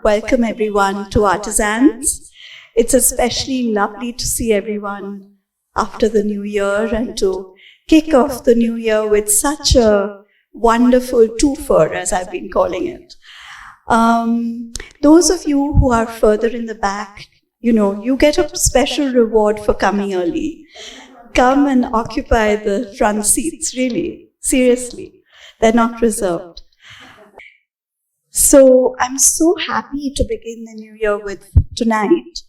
welcome everyone to Artisans. It's especially lovely to see everyone after the new year and to kick off the new year with such a wonderful twofer, as I've been calling it. Those of you who are further in the back, you get a special reward for coming early. Come and occupy the front seats, really, seriously. They're not reserved. So I'm so happy to begin the new year with tonight,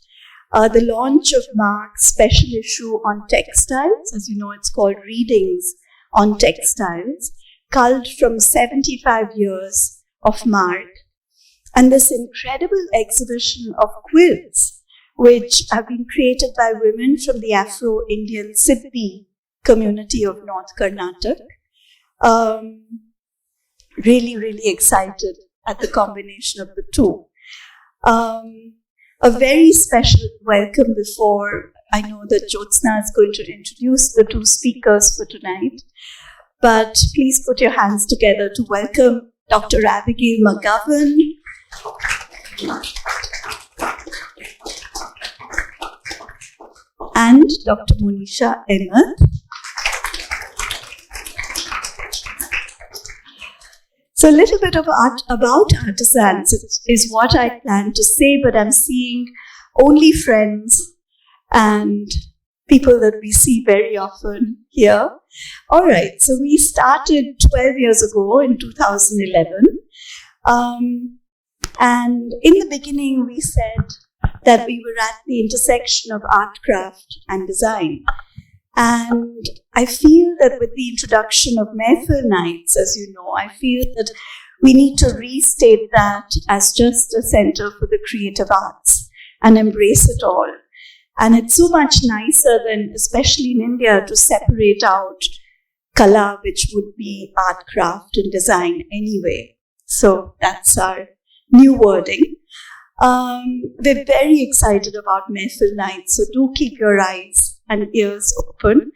the launch of Marg's special issue on textiles. As you know, it's called Readings on Textiles, culled from 75 years of Marg. And this incredible exhibition of quilts, which have been created by women from the Afro-Indian Siddhi community of North Karnataka. Really, really excited at the combination of the two. A very special welcome before I know that Jyotsna is going to introduce the two speakers for tonight. But please put your hands together to welcome Dr. Abigail McGowan and Dr. Monisha Ahmed. So a little bit about artisans is what I plan to say, but I'm seeing only friends and people that we see very often here. All right, so we started 12 years ago in 2011. And in the beginning, we said that we were at the intersection of art, craft, and design. And I feel that with the introduction of Mehfil Nights, as you know, I feel that we need to restate that as just a center for the creative arts and embrace it all. And it's so much nicer than, especially in India, to separate out Kala, which would be art, craft, and design anyway. So that's our new wording. We're very excited about Mehfil Nights, so do keep your eyes and ears open.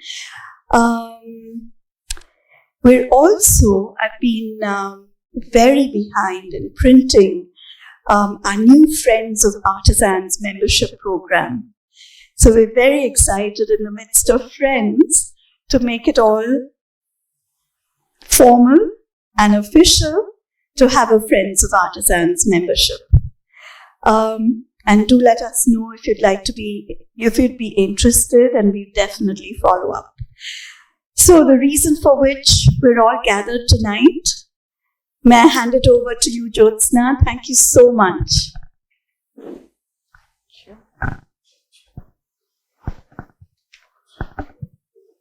We're also, I've been very behind in printing our new Friends of Artisans membership program. So we're very excited in the midst of Friends to make it all formal and official to have a Friends of Artisans membership. And do let us know if you'd be interested, and we'll definitely follow up. So the reason for which we're all gathered tonight, may I hand it over to you, Jyotsna? Thank you so much.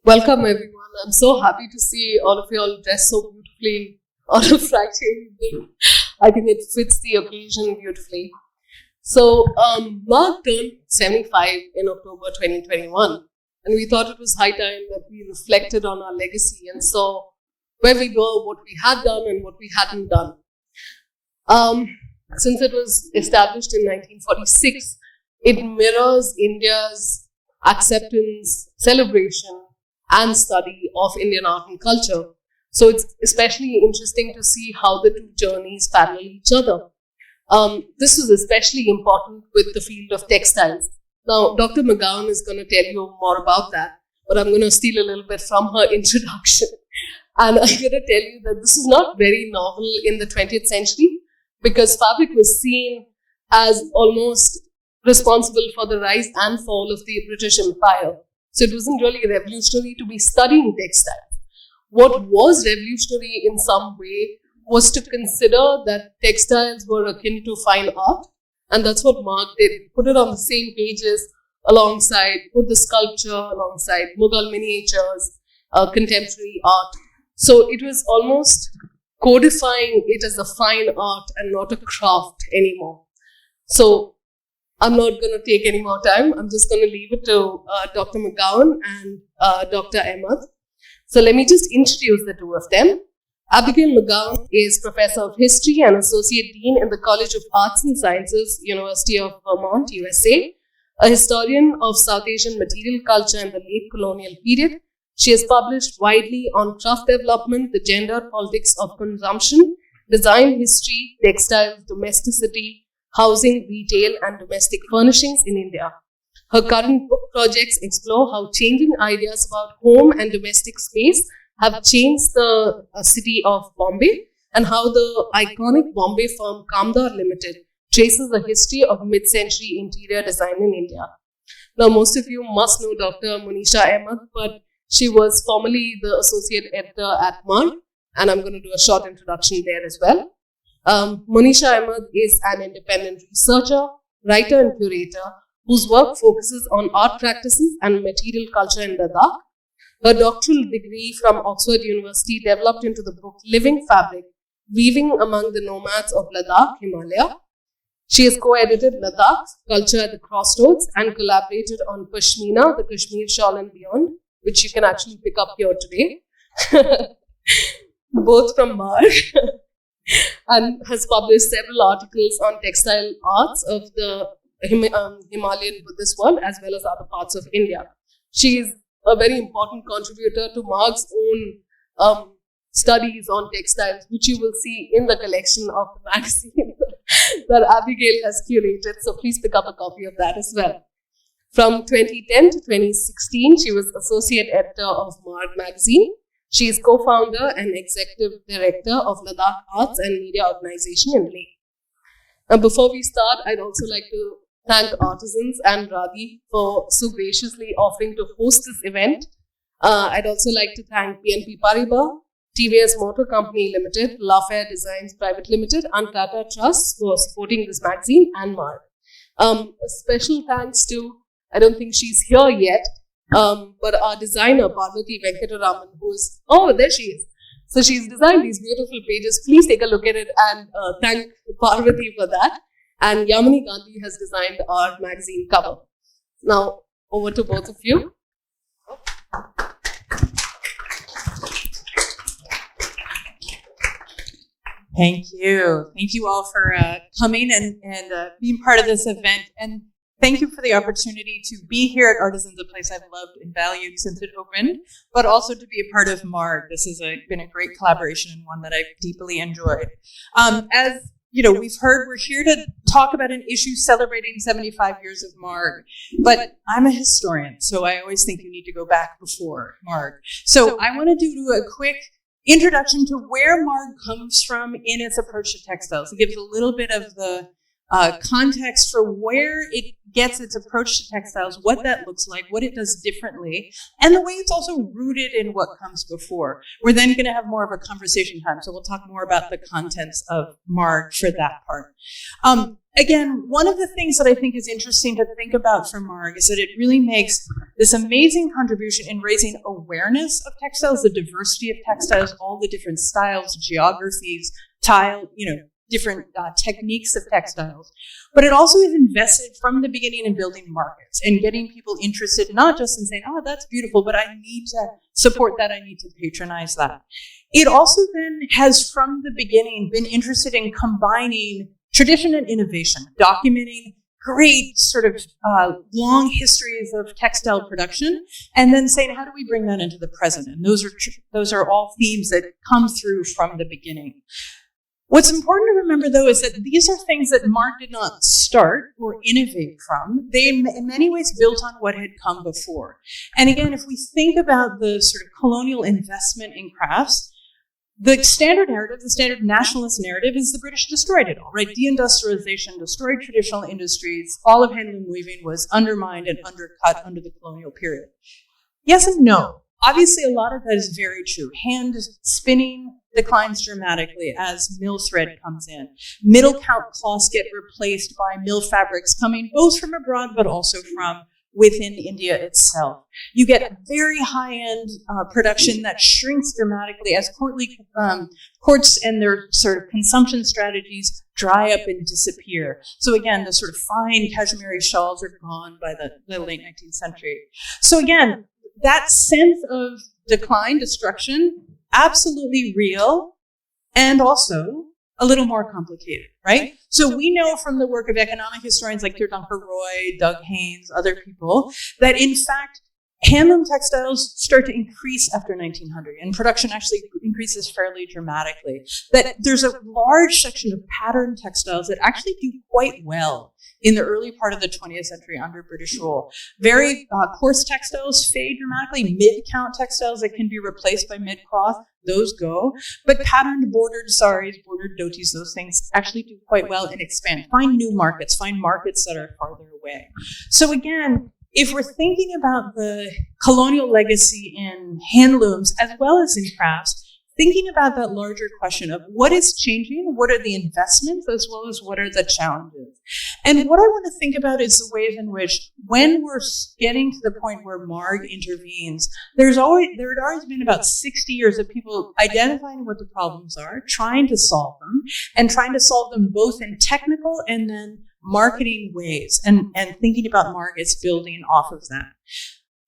Welcome everyone. I'm so happy to see all of you all dressed so beautifully on a Friday evening. I think it fits the occasion beautifully. So, Marg turned 75 in October 2021, and we thought it was high time that we reflected on our legacy and saw where we were, what we had done, and what we hadn't done. Since it was established in 1946, it mirrors India's acceptance, celebration, and study of Indian art and culture. So it's especially interesting to see how the two journeys parallel each other. This was especially important with the field of textiles. Now, Dr. McGowan is going to tell you more about that, but I'm going to steal a little bit from her introduction. And I'm going to tell you that this is not very novel in the 20th century, because fabric was seen as almost responsible for the rise and fall of the British Empire. So it wasn't really revolutionary to be studying textiles. What was revolutionary in some way was to consider that textiles were akin to fine art, and that's what Marg did. Put it on the same pages put the sculpture alongside Mughal miniatures, contemporary art. So it was almost codifying it as a fine art and not a craft anymore. So I'm not going to take any more time. I'm just going to leave it to Dr. McGowan and Dr. Ahmed. So let me just introduce the two of them. Abigail McGowan is Professor of History and Associate Dean in the College of Arts and Sciences, University of Vermont, USA, a historian of South Asian material culture in the late colonial period. She has published widely on craft development, the gender politics of consumption, design history, textiles, domesticity, housing, retail, and domestic furnishings in India. Her current book projects explore how changing ideas about home and domestic space have changed the city of Bombay, and how the iconic Bombay firm Kamdar Limited traces the history of mid-century interior design in India. Now, most of you must know Dr. Monisha Ahmed, but she was formerly the associate editor at Marg, and I'm going to do a short introduction there as well. Monisha Ahmed is an independent researcher, writer, and curator whose work focuses on art practices and material culture in Ladakh. Her doctoral degree from Oxford University developed into the book Living Fabric, Weaving Among the Nomads of Ladakh, Himalaya. She has co-edited Ladakh, Culture at the Crossroads, and collaborated on Pashmina, the Kashmir Shawl and Beyond, which you can actually pick up here today, both from Marg, and has published several articles on textile arts of the Himalayan Buddhist world as well as other parts of India. She is a very important contributor to Marg's own studies on textiles, which you will see in the collection of the magazine that Abigail has curated. So please pick up a copy of that as well. From 2010 to 2016, she was associate editor of Marg magazine. She is co-founder and executive director of Ladakh Arts and Media Organization in Leh. Now, before we start, I'd also like to thank Artisans and Radhi for so graciously offering to host this event. I'd also like to thank BNP Paribas, TVS Motor Company Limited, Lafayette Designs Private Limited, and Tata Trust for supporting this magazine and Marg. A special thanks to, I don't think she's here yet, but our designer, Parvati Venkataraman, there she is. So she's designed these beautiful pages. Please take a look at it and thank Parvati for that. And Yamini Gandhi has designed our magazine cover. Now, over to both of you. Thank you. Thank you all for coming and being part of this event. And thank you for the opportunity to be here at Artisans, a place I've loved and valued since it opened, but also to be a part of Marg. This has been a great collaboration and one that I've deeply enjoyed. As you know, we've heard we're here to talk about an issue celebrating 75 years of Marg, but I'm a historian, so I always think you need to go back before Marg. So I want to do a quick introduction to where Marg comes from in its approach to textiles. It gives a little bit of the context for where it gets its approach to textiles, what that looks like, what it does differently, and the way it's also rooted in what comes before. We're then going to have more of a conversation time, so we'll talk more about the contents of Marg for that part. Again, one of the things that I think is interesting to think about for Marg is that it really makes this amazing contribution in raising awareness of textiles, the diversity of textiles, all the different styles, geographies, different techniques of textiles. But it also is invested from the beginning in building markets and getting people interested, not just in saying, oh, that's beautiful, but I need to support that, I need to patronize that. It also then has from the beginning been interested in combining tradition and innovation, documenting great sort of long histories of textile production, and then saying, how do we bring that into the present? And those are all themes that come through from the beginning. What's important to remember, though, is that these are things that Marg did not start or innovate from. They, in many ways, built on what had come before. And again, if we think about the sort of colonial investment in crafts, the standard narrative, the standard nationalist narrative, is the British destroyed it all, right? Deindustrialization destroyed traditional industries. All of handloom weaving was undermined and undercut under the colonial period. Yes and no. Obviously, a lot of that is very true. Hand spinning declines dramatically as mill thread comes in. Middle count cloths get replaced by mill fabrics coming both from abroad but also from within India itself. You get very high-end production that shrinks dramatically as courts and their sort of consumption strategies dry up and disappear. So again, the sort of fine cashmere shawls are gone by the late 19th century. So again, that sense of decline, destruction, absolutely real, and also a little more complicated, right? So we know from the work of economic historians like Tirthankar Roy, Doug Haynes, other people, that in fact, Handloom textiles start to increase after 1900, and production actually increases fairly dramatically. That there's a large section of pattern textiles that actually do quite well in the early part of the 20th century under British rule. Very coarse textiles fade dramatically. Mid-count textiles that can be replaced by mid-cloth, those go. But patterned bordered saris, bordered dhotis, those things actually do quite well and expand. Find new markets, find markets that are farther away. So again, if we're thinking about the colonial legacy in handlooms as well as in crafts, thinking about that larger question of what is changing, what are the investments, as well as what are the challenges. And what I want to think about is the ways in which, when we're getting to the point where Marg intervenes, there had always been about 60 years of people identifying what the problems are, trying to solve them, and trying to solve them both in technical and then marketing ways, and thinking about Marg as building off of that.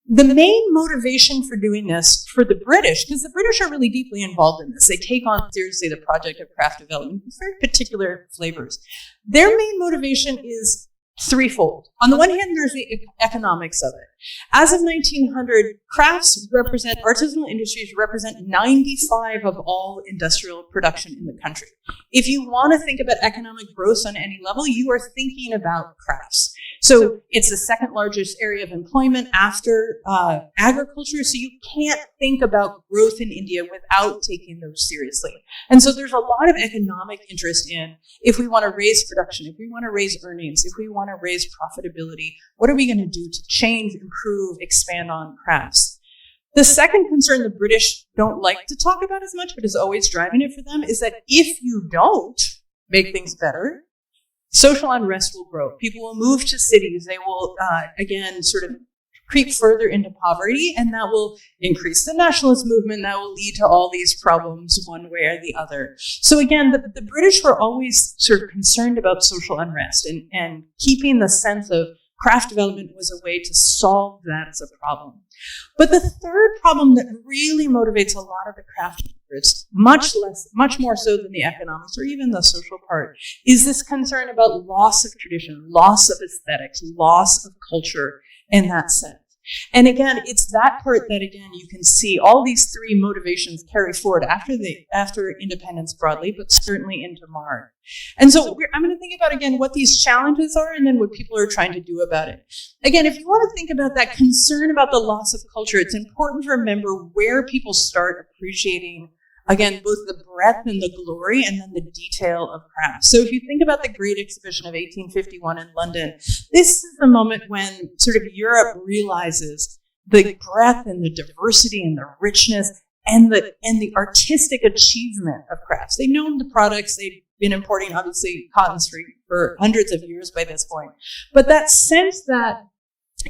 The main motivation for doing this for the British, because the British are really deeply involved in this, they take on seriously the project of craft development with very particular flavors. Their main motivation is threefold. On the one hand, there's the economics of it. As of 1900, artisanal industries represent 95% of all industrial production in the country. If you want to think about economic growth on any level, you are thinking about crafts. So it's the second largest area of employment after agriculture. So you can't think about growth in India without taking those seriously. And so there's a lot of economic interest in, if we want to raise production, if we want to raise earnings, if we want to raise profitability, what are we going to do to change, improve, expand on crafts? The second concern the British don't like to talk about as much, but is always driving it for them, is that if you don't make things better, social unrest will grow. People will move to cities. They will, again, sort of creep further into poverty, and that will increase the nationalist movement. That will lead to all these problems one way or the other. So again, the British were always sort of concerned about social unrest and keeping the sense of craft development was a way to solve that as a problem. But the third problem that really motivates a lot of the craft efforts, much more so than the economics or even the social part, is this concern about loss of tradition, loss of aesthetics, loss of culture in that sense. And again, it's that part that, again, you can see all these three motivations carry forward after independence broadly, but certainly into Marg. And so I'm going to think about, again, what these challenges are and then what people are trying to do about it. Again, if you want to think about that concern about the loss of culture, it's important to remember where people start appreciating, again, both the breadth and the glory and then the detail of craft. So if you think about the Great Exhibition of 1851 in London, this is the moment when sort of Europe realizes the breadth and the diversity and the richness and the artistic achievement of crafts. They've known the products. They've been importing, obviously, cottons for hundreds of years by this point. But that sense that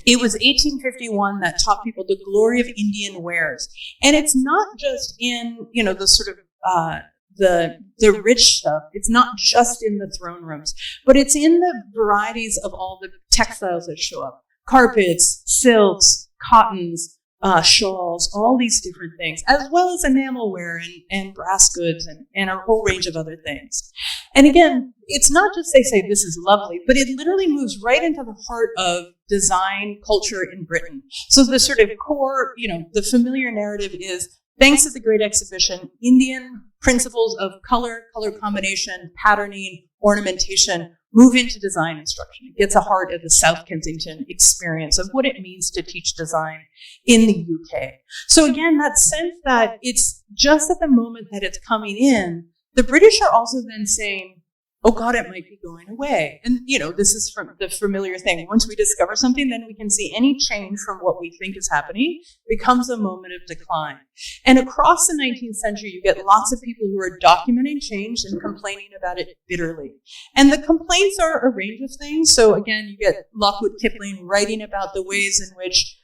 it was 1851 that taught people the glory of Indian wares. And it's not just in, the sort of the rich stuff. It's not just in the throne rooms, but it's in the varieties of all the textiles that show up. Carpets, silks, cottons, shawls, all these different things, as well as enamelware and brass goods and a whole range of other things. And again, it's not just they say this is lovely, but it literally moves right into the heart of design culture in Britain. So the sort of core, the familiar narrative is, thanks to the Great Exhibition, Indian principles of color combination, patterning, ornamentation move into design instruction. It gets a heart of the South Kensington experience of what it means to teach design in the UK. So again, that sense that it's just at the moment that it's coming in, the British are also then saying, oh God, it might be going away. And, this is from the familiar thing. Once we discover something, then we can see any change from what we think is happening becomes a moment of decline. And across the 19th century, you get lots of people who are documenting change and complaining about it bitterly. And the complaints are a range of things. So again, you get Lockwood Kipling writing about the ways in which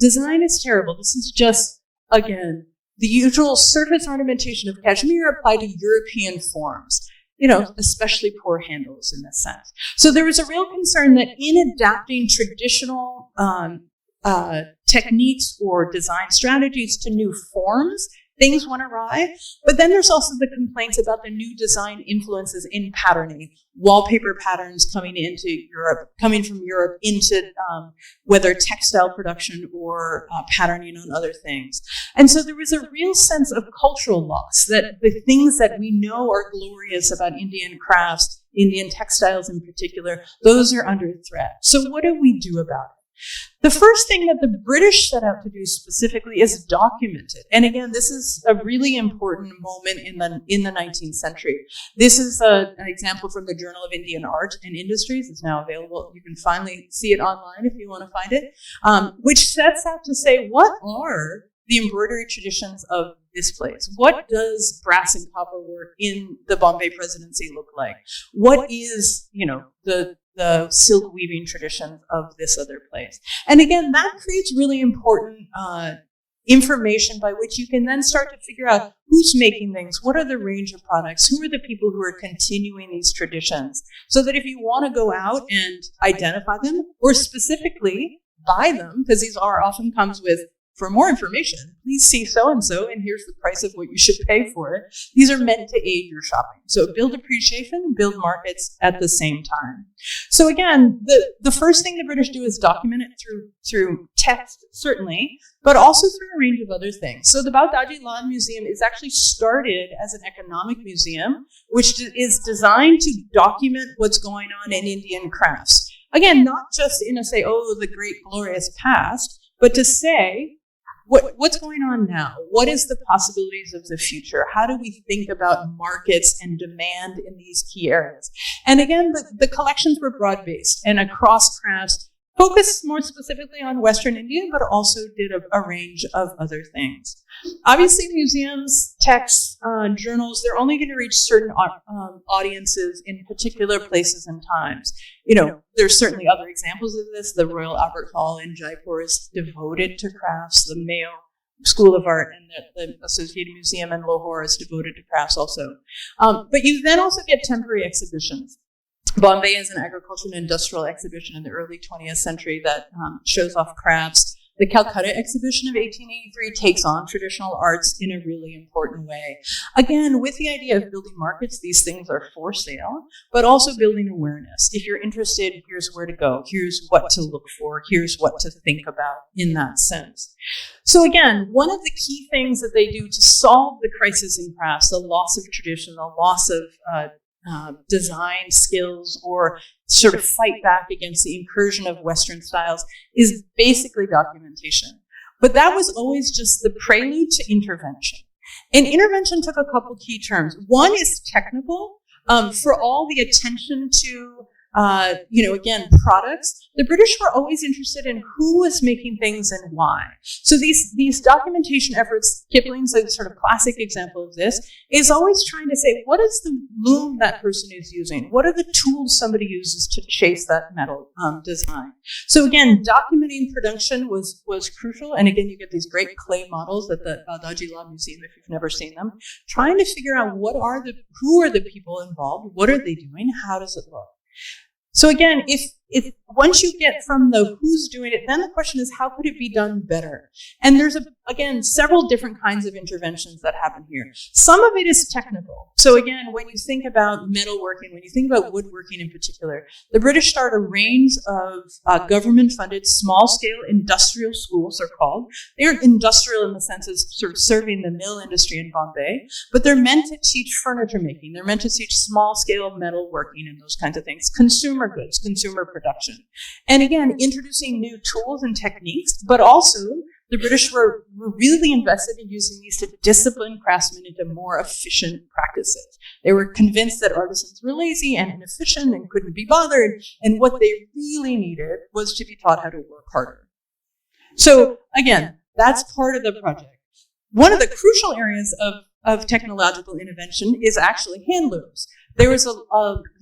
design is terrible. This is just, again, the usual surface ornamentation of cashmere applied to European forms. Especially poor handles in this sense. So there was a real concern that in adapting traditional techniques or design strategies to new forms, things went awry. But then there's also the complaints about the new design influences in patterning, wallpaper patterns coming from Europe into whether textile production or patterning on other things. And so there was a real sense of cultural loss, that the things that we know are glorious about Indian crafts, Indian textiles in particular, those are under threat. So what do we do about it? The first thing that the British set out to do specifically is document it. And again, this is a really important moment in the 19th century. This is an example from the Journal of Indian Art and Industries. It's now available. You can finally see it online if you want to find it, which sets out to say, what are the embroidery traditions of this place? What does brass and copper work in the Bombay Presidency look like? What is, the silk weaving traditions of this other place? And again, that creates really important information by which you can then start to figure out who's making things, what are the range of products, who are the people who are continuing these traditions, so that if you want to go out and identify them, or specifically buy them, because these often comes with, for more information, please see so-and-so, and here's the price of what you should pay for it. These are meant to aid your shopping. So build appreciation, build markets at the same time. So again, the first thing the British do is document it through text, certainly, but also through a range of other things. So the Baghdadi Lal Museum is actually started as an economic museum, which is designed to document what's going on in Indian crafts. Again, not just in a say, oh, the great glorious past, but to say, what's going on now? What is the possibilities of the future? How do we think about markets and demand in these key areas? And again, the collections were broad-based and across crafts, focused more specifically on Western India, but also did a range of other things. Obviously, museums, texts, journals, they're only going to reach certain audiences in particular places and times. There's certainly other examples of this. The Royal Albert Hall in Jaipur is devoted to crafts. The Mayo School of Art and the Associated Museum in Lahore is devoted to crafts also. But you then also get temporary exhibitions. Bombay is an agricultural and industrial exhibition in the early 20th century that shows off crafts. The Calcutta exhibition of 1883 takes on traditional arts in a really important way. Again, with the idea of building markets, these things are for sale, but also building awareness. If you're interested, here's where to go. Here's what to look for. Here's what to think about in that sense. So again, one of the key things that they do to solve the crisis in crafts, the loss of tradition, the loss of design skills, or sort of fight back against the incursion of Western styles, is basically documentation. But that was always just the prelude to intervention. And intervention took a couple key terms. One is technical, for all the attention to again, products. The British were always interested in who was making things and why. So these documentation efforts, Kipling's a sort of classic example of this, is always trying to say, what is the loom that person is using? What are the tools somebody uses to chase that metal design? So again, documenting production was crucial. And again, you get these great clay models at the Baghdadi Lal Museum, if you've never seen them, trying to figure out who are the people involved? What are they doing? How does it look? So again, if once you get from the who's doing it, then the question is, how could it be done better? And there's, again, several different kinds of interventions that happen here. Some of it is technical. So again, when you think about metalworking, when you think about woodworking in particular, the British start a range of government-funded small-scale industrial schools, they're called. They're industrial in the sense of sort of serving the mill industry in Bombay, but they're meant to teach furniture making. They're meant to teach small-scale metalworking and those kinds of things, consumer goods, consumer production. And again, introducing new tools and techniques, but also the British were really invested in using these to discipline craftsmen into more efficient practices. They were convinced that artisans were lazy and inefficient and couldn't be bothered, and what they really needed was to be taught how to work harder. So again, that's part of the project. One of the crucial areas of technological intervention is actually hand looms. There was a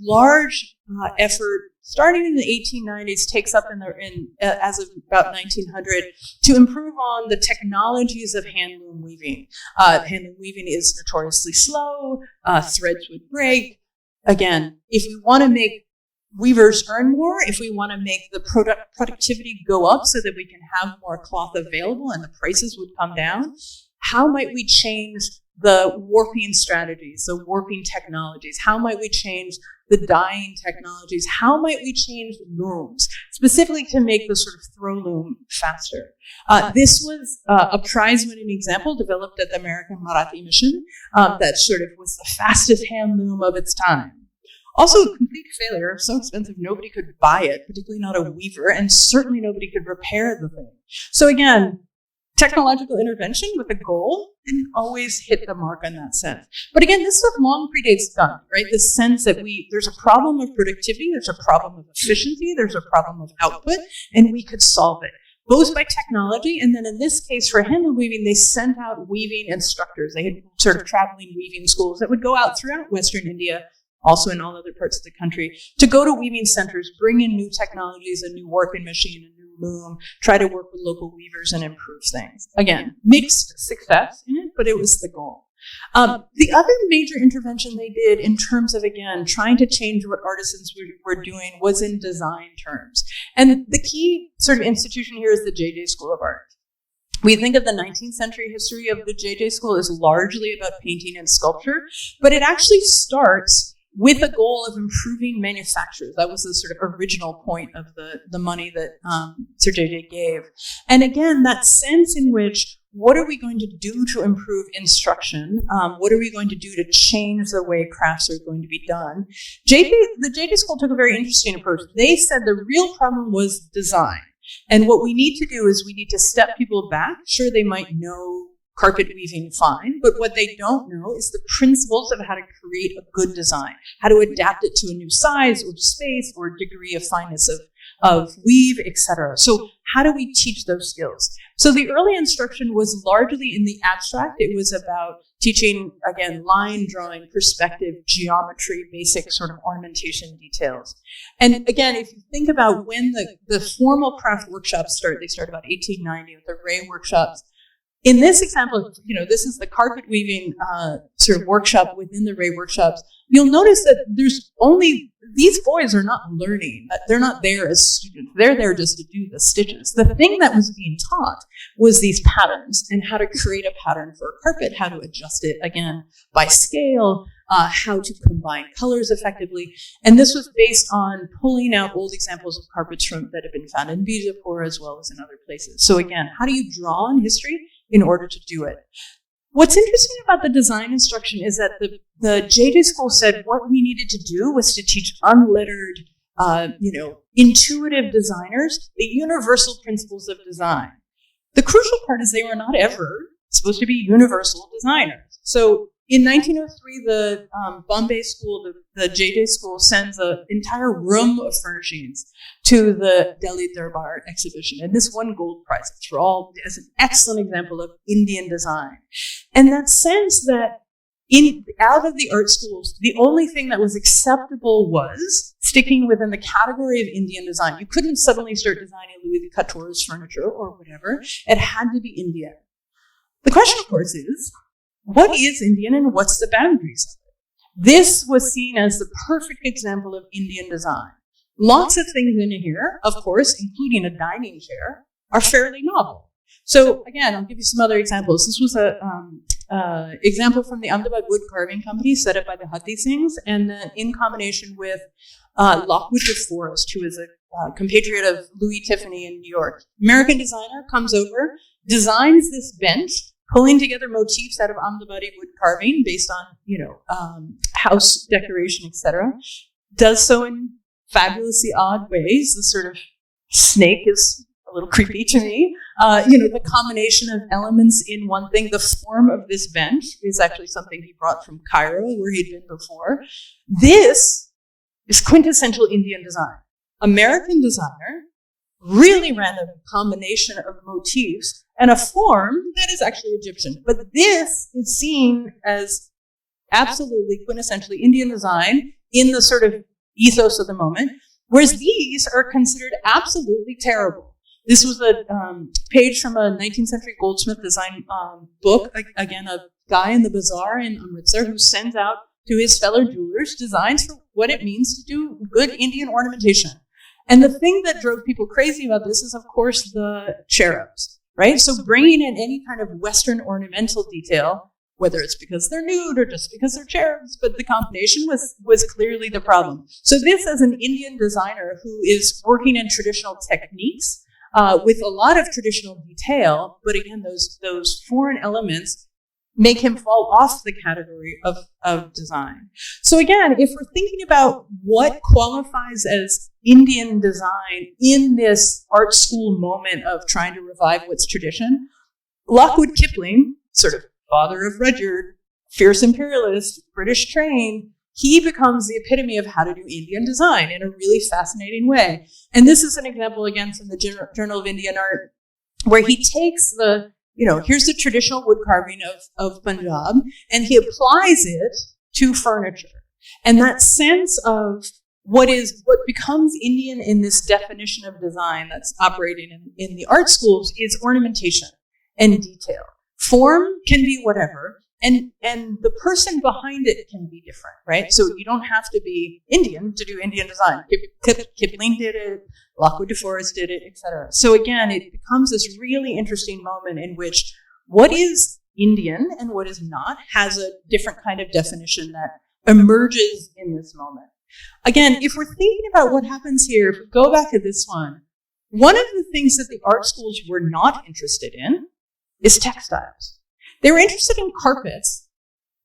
large effort starting in the 1890s, takes up as of about 1900, to improve on the technologies of hand loom weaving. Hand loom weaving is notoriously slow. Threads would break. Again, if we want to make weavers earn more, if we want to make the productivity go up so that we can have more cloth available and the prices would come down, how might we change the warping strategies, the warping technologies? How might we change the dyeing technologies? How might we change looms, specifically to make the sort of throw loom faster? This was a prize-winning example developed at the American Marathi Mission that sort of was the fastest hand loom of its time. Also a complete failure, so expensive nobody could buy it, particularly not a weaver, and certainly nobody could repair the thing. So again, technological intervention with a goal didn't always hit the mark in that sense. But again, this stuff long predates gun, right? The sense that there's a problem of productivity, there's a problem of efficiency, there's a problem of output, and we could solve it, both by technology, and then in this case for handloom weaving, they sent out weaving instructors. They had sort of traveling weaving schools that would go out throughout Western India, also in all other parts of the country, to go to weaving centers, bring in new technologies, a new working machine, a new loom, try to work with local weavers and improve things. Again, mixed success in it, but it was the goal. The other major intervention they did in terms of, again, trying to change what artisans were doing was in design terms. And the key sort of institution here is the J.J. School of Art. We think of the 19th century history of the J.J. School as largely about painting and sculpture, but it actually starts with a goal of improving manufacturers. That was the sort of original point of the money that Sir J.J. gave. And again, that sense in which, what are we going to do to improve instruction? What are we going to do to change the way crafts are going to be done? The J.J. School took a very interesting approach. They said the real problem was design. And what we need to do is we need to step people back. Sure, they might know carpet weaving fine, but what they don't know is the principles of how to create a good design, how to adapt it to a new size or space or degree of fineness of weave, etc. So how do we teach those skills? So the early instruction was largely in the abstract. It was about teaching, again, line drawing, perspective, geometry, basic sort of ornamentation details. And again, if you think about when the formal craft workshops start, they start about 1890 with the Ray workshops. In this example, this is the carpet weaving sort of workshop within the Ray workshops. You'll notice that these boys are not learning. They're not there as students. They're there just to do the stitches. The thing that was being taught was these patterns and how to create a pattern for a carpet, how to adjust it, again, by scale, how to combine colors effectively. And this was based on pulling out old examples of carpets that have been found in Bijapur as well as in other places. So again, how do you draw on history in order to do it? What's interesting about the design instruction is that the J.J. School said what we needed to do was to teach unlettered, intuitive designers the universal principles of design. The crucial part is they were not ever supposed to be universal designers. So in 1903, the Bombay school, the J.J. School, sends an entire room of furnishings to the Delhi Darbar exhibition. And this won gold prizes for all, as an excellent example of Indian design. And that sense that out of the art schools, the only thing that was acceptable was sticking within the category of Indian design. You couldn't suddenly start designing Louis XIV's furniture or whatever. It had to be Indian. The question, of course, is, what is Indian and what's the boundaries of it? This was seen as the perfect example of Indian design. Lots of things in here, of course, including a dining chair, are fairly novel. So again, I'll give you some other examples. This was a example from the Ahmedabad Wood Carving Company set up by the Hatti Singhs, and then in combination with Lockwood de Forest, who is a compatriot of Louis Tiffany in New York. American designer comes over, designs this bench, pulling together motifs out of Ahmedabadi wood carving based on, house decoration, etc. Does so in fabulously odd ways. The sort of snake is a little creepy to me. The combination of elements in one thing. The form of this bench is actually something he brought from Cairo, where he'd been before. This is quintessential Indian design. American designer really random combination of motifs and a form that is actually Egyptian. But this is seen as absolutely quintessentially Indian design in the sort of ethos of the moment, whereas these are considered absolutely terrible. This was a page from a 19th century goldsmith design book, again, a guy in the bazaar in Amritsar who sends out to his fellow jewelers designs for what it means to do good Indian ornamentation. And the thing that drove people crazy about this is, of course, the cherubs. right? So bringing in any kind of Western ornamental detail, whether it's because they're nude or just because they're cherubs, but the combination was clearly the problem. So this, as an Indian designer who is working in traditional techniques, with a lot of traditional detail, but again, those foreign elements make him fall off the category of design. So again, if we're thinking about what qualifies as Indian design in this art school moment of trying to revive what's tradition, Lockwood Kipling, sort of father of Rudyard, fierce imperialist, British trained, he becomes the epitome of how to do Indian design in a really fascinating way. And this is an example, again, from the Journal of Indian Art, where he takes here's the traditional wood carving of Punjab, and he applies it to furniture. And that sense of what becomes Indian in this definition of design that's operating in the art schools is ornamentation and detail. Form can be whatever, and the person behind it can be different, right? So you don't have to be Indian to do Indian design. Kipling did it, Lockwood DeForest did it, etc. So again, it becomes this really interesting moment in which what is Indian and what is not has a different kind of definition that emerges in this moment. Again, if we're thinking about what happens here, if we go back to this one of the things that the art schools were not interested in is textiles. They were interested in carpets.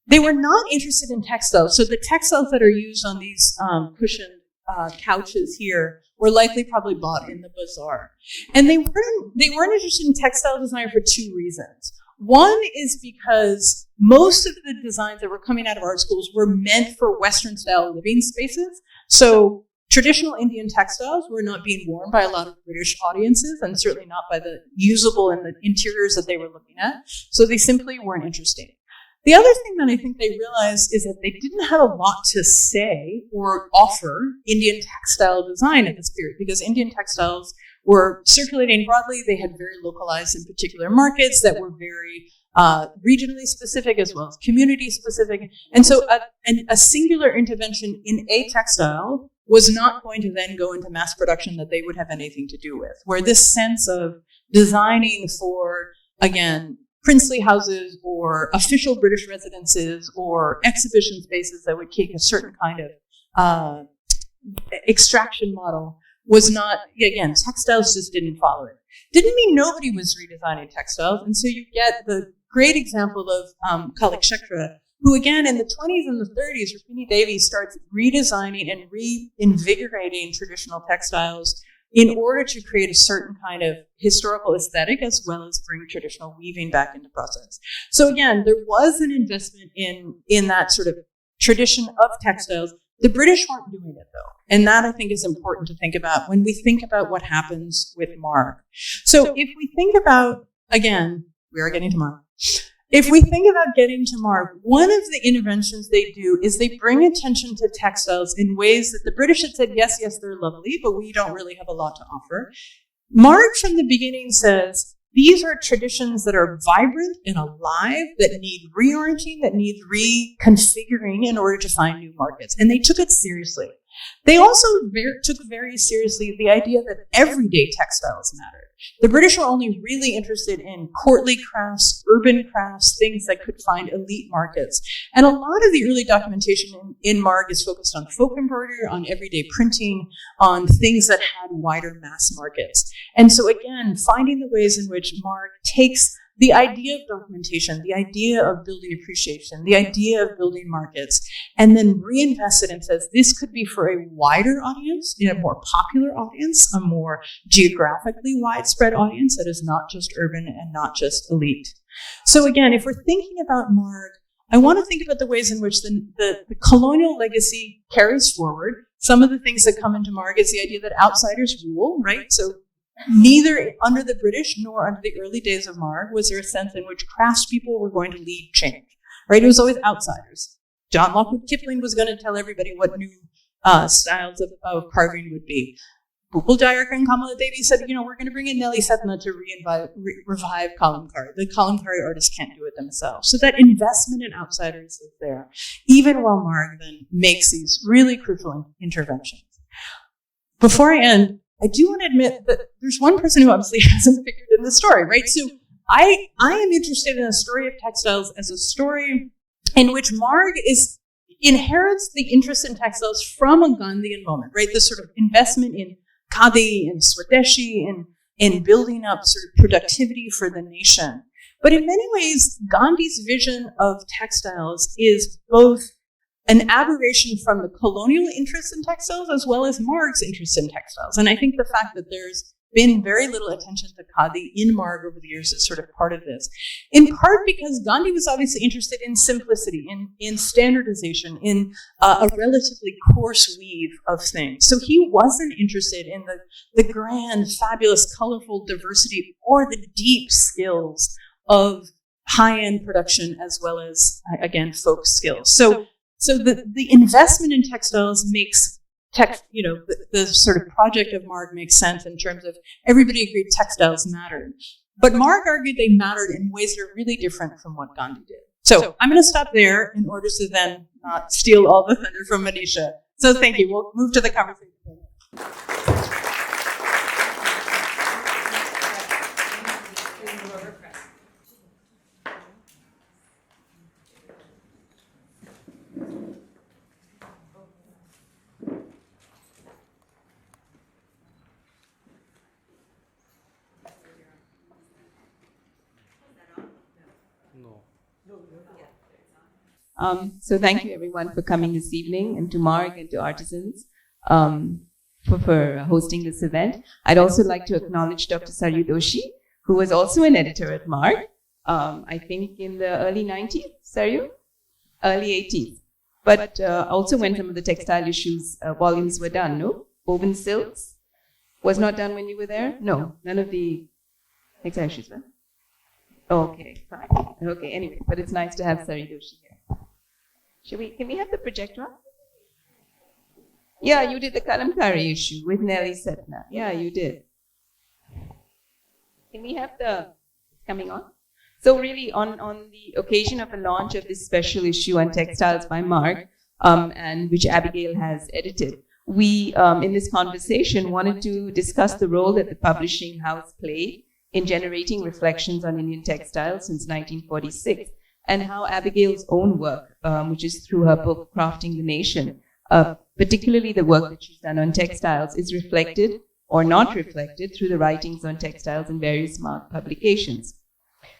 They were not interested in textiles. So the textiles that are used on these cushioned couches here were likely probably bought in the bazaar. And they weren't interested in textile design for two reasons. One is because most of the designs that were coming out of art schools were meant for Western-style living spaces. So traditional Indian textiles were not being worn by a lot of British audiences, and certainly not by the usable and the interiors that they were looking at. So they simply weren't interesting. The other thing that I think they realized is that they didn't have a lot to say or offer Indian textile design at this period, because Indian textiles were circulating broadly. They had very localized and particular markets that were very regionally specific as well as community specific. And so a singular intervention in a textile was not going to then go into mass production that they would have anything to do with, where this sense of designing for, again, princely houses or official British residences or exhibition spaces that would take a certain kind of extraction model was not, again, textiles just didn't follow it. Didn't mean nobody was redesigning textiles. And so you get the great example of Kalik Shektra, who again in the 20s and the 30s, Rukmini Devi starts redesigning and reinvigorating traditional textiles in order to create a certain kind of historical aesthetic as well as bring traditional weaving back into process. So again, there was an investment in that sort of tradition of textiles. The British weren't doing it though. And that I think is important to think about when we think about what happens with Marg. So if we think about, again, we are getting to Marg. If we think about getting to Marg, one of the interventions they do is they bring attention to textiles in ways that the British had said, yes, they're lovely, but we don't really have a lot to offer. Marg from the beginning says, these are traditions that are vibrant and alive, that need reorienting, that need reconfiguring in order to find new markets. And they took it seriously. They also took very seriously the idea that everyday textiles mattered. The British were only really interested in courtly crafts, urban crafts, things that could find elite markets. And a lot of the early documentation in Marg is focused on folk embroidery, on everyday printing, on things that had wider mass markets. And so again, finding the ways in which Marg takes the idea of documentation, the idea of building appreciation, the idea of building markets, and then reinvest it and says, this could be for a wider audience, a more popular audience, a more geographically widespread audience that is not just urban and not just elite. So again, if we're thinking about Marg, I want to think about the ways in which the colonial legacy carries forward. Some of the things that come into Marg is the idea that outsiders rule, right? So neither under the British nor under the early days of Marg was there a sense in which craftspeople were going to lead change, right? It was always outsiders. John Lockwood Kipling was going to tell everybody what new styles of carving would be. Bhupal Jayarkar and Kamala Devi said, we're going to bring in Nelly Setna to revive kalamkari. The kalamkari artists can't do it themselves. So that investment in outsiders is there, even while Marg then makes these really crucial interventions. Before I end, I do want to admit that there's one person who obviously hasn't figured in the story, right? So I am interested in a story of textiles as a story in which Marg inherits the interest in textiles from a Gandhian moment, right? This sort of investment in khadi and swadeshi and in building up sort of productivity for the nation. But in many ways, Gandhi's vision of textiles is both an aberration from the colonial interest in textiles as well as Marg's interest in textiles. And I think the fact that there's been very little attention to khadi in Marg over the years is sort of part of this. In part because Gandhi was obviously interested in simplicity, in standardization, in a relatively coarse weave of things. So he wasn't interested in the grand, fabulous, colorful diversity or the deep skills of high-end production as well as, again, folk skills. So the investment in textiles makes the sort of project of Marg makes sense in terms of everybody agreed textiles mattered. But Marg argued they mattered in ways that are really different from what Gandhi did. So I'm going to stop there in order to then not steal all the thunder from Monisha. So thank you. We'll move to the conversation. So thank you everyone for coming this evening, and to Marg and to Artisans for hosting this event. I'd also like to acknowledge Dr. Saryu Doshi, who was also an editor at Marg, I think in the early 90s, Saryu? Early 80s. But also when some of the textile issues volumes were done, no? Woven Silks was not done when you were there? No, none of the textile issues were? Okay, fine. Okay, anyway, but it's nice to have Saryu Doshi here. Can we have the projector on? Yeah, you did the Kalamkari issue with Nelly Setna. Yeah, you did. Can we have coming on? So really, on the occasion of the launch of this special issue on textiles by Marg, and which Abigail has edited, we, in this conversation, wanted to discuss the role that the publishing house played in generating reflections on Indian textiles since 1946, and how Abigail's own work, which is through her book, Crafting the Nation, particularly the work that she's done on textiles, is reflected or not reflected through the writings on textiles in various Marg publications.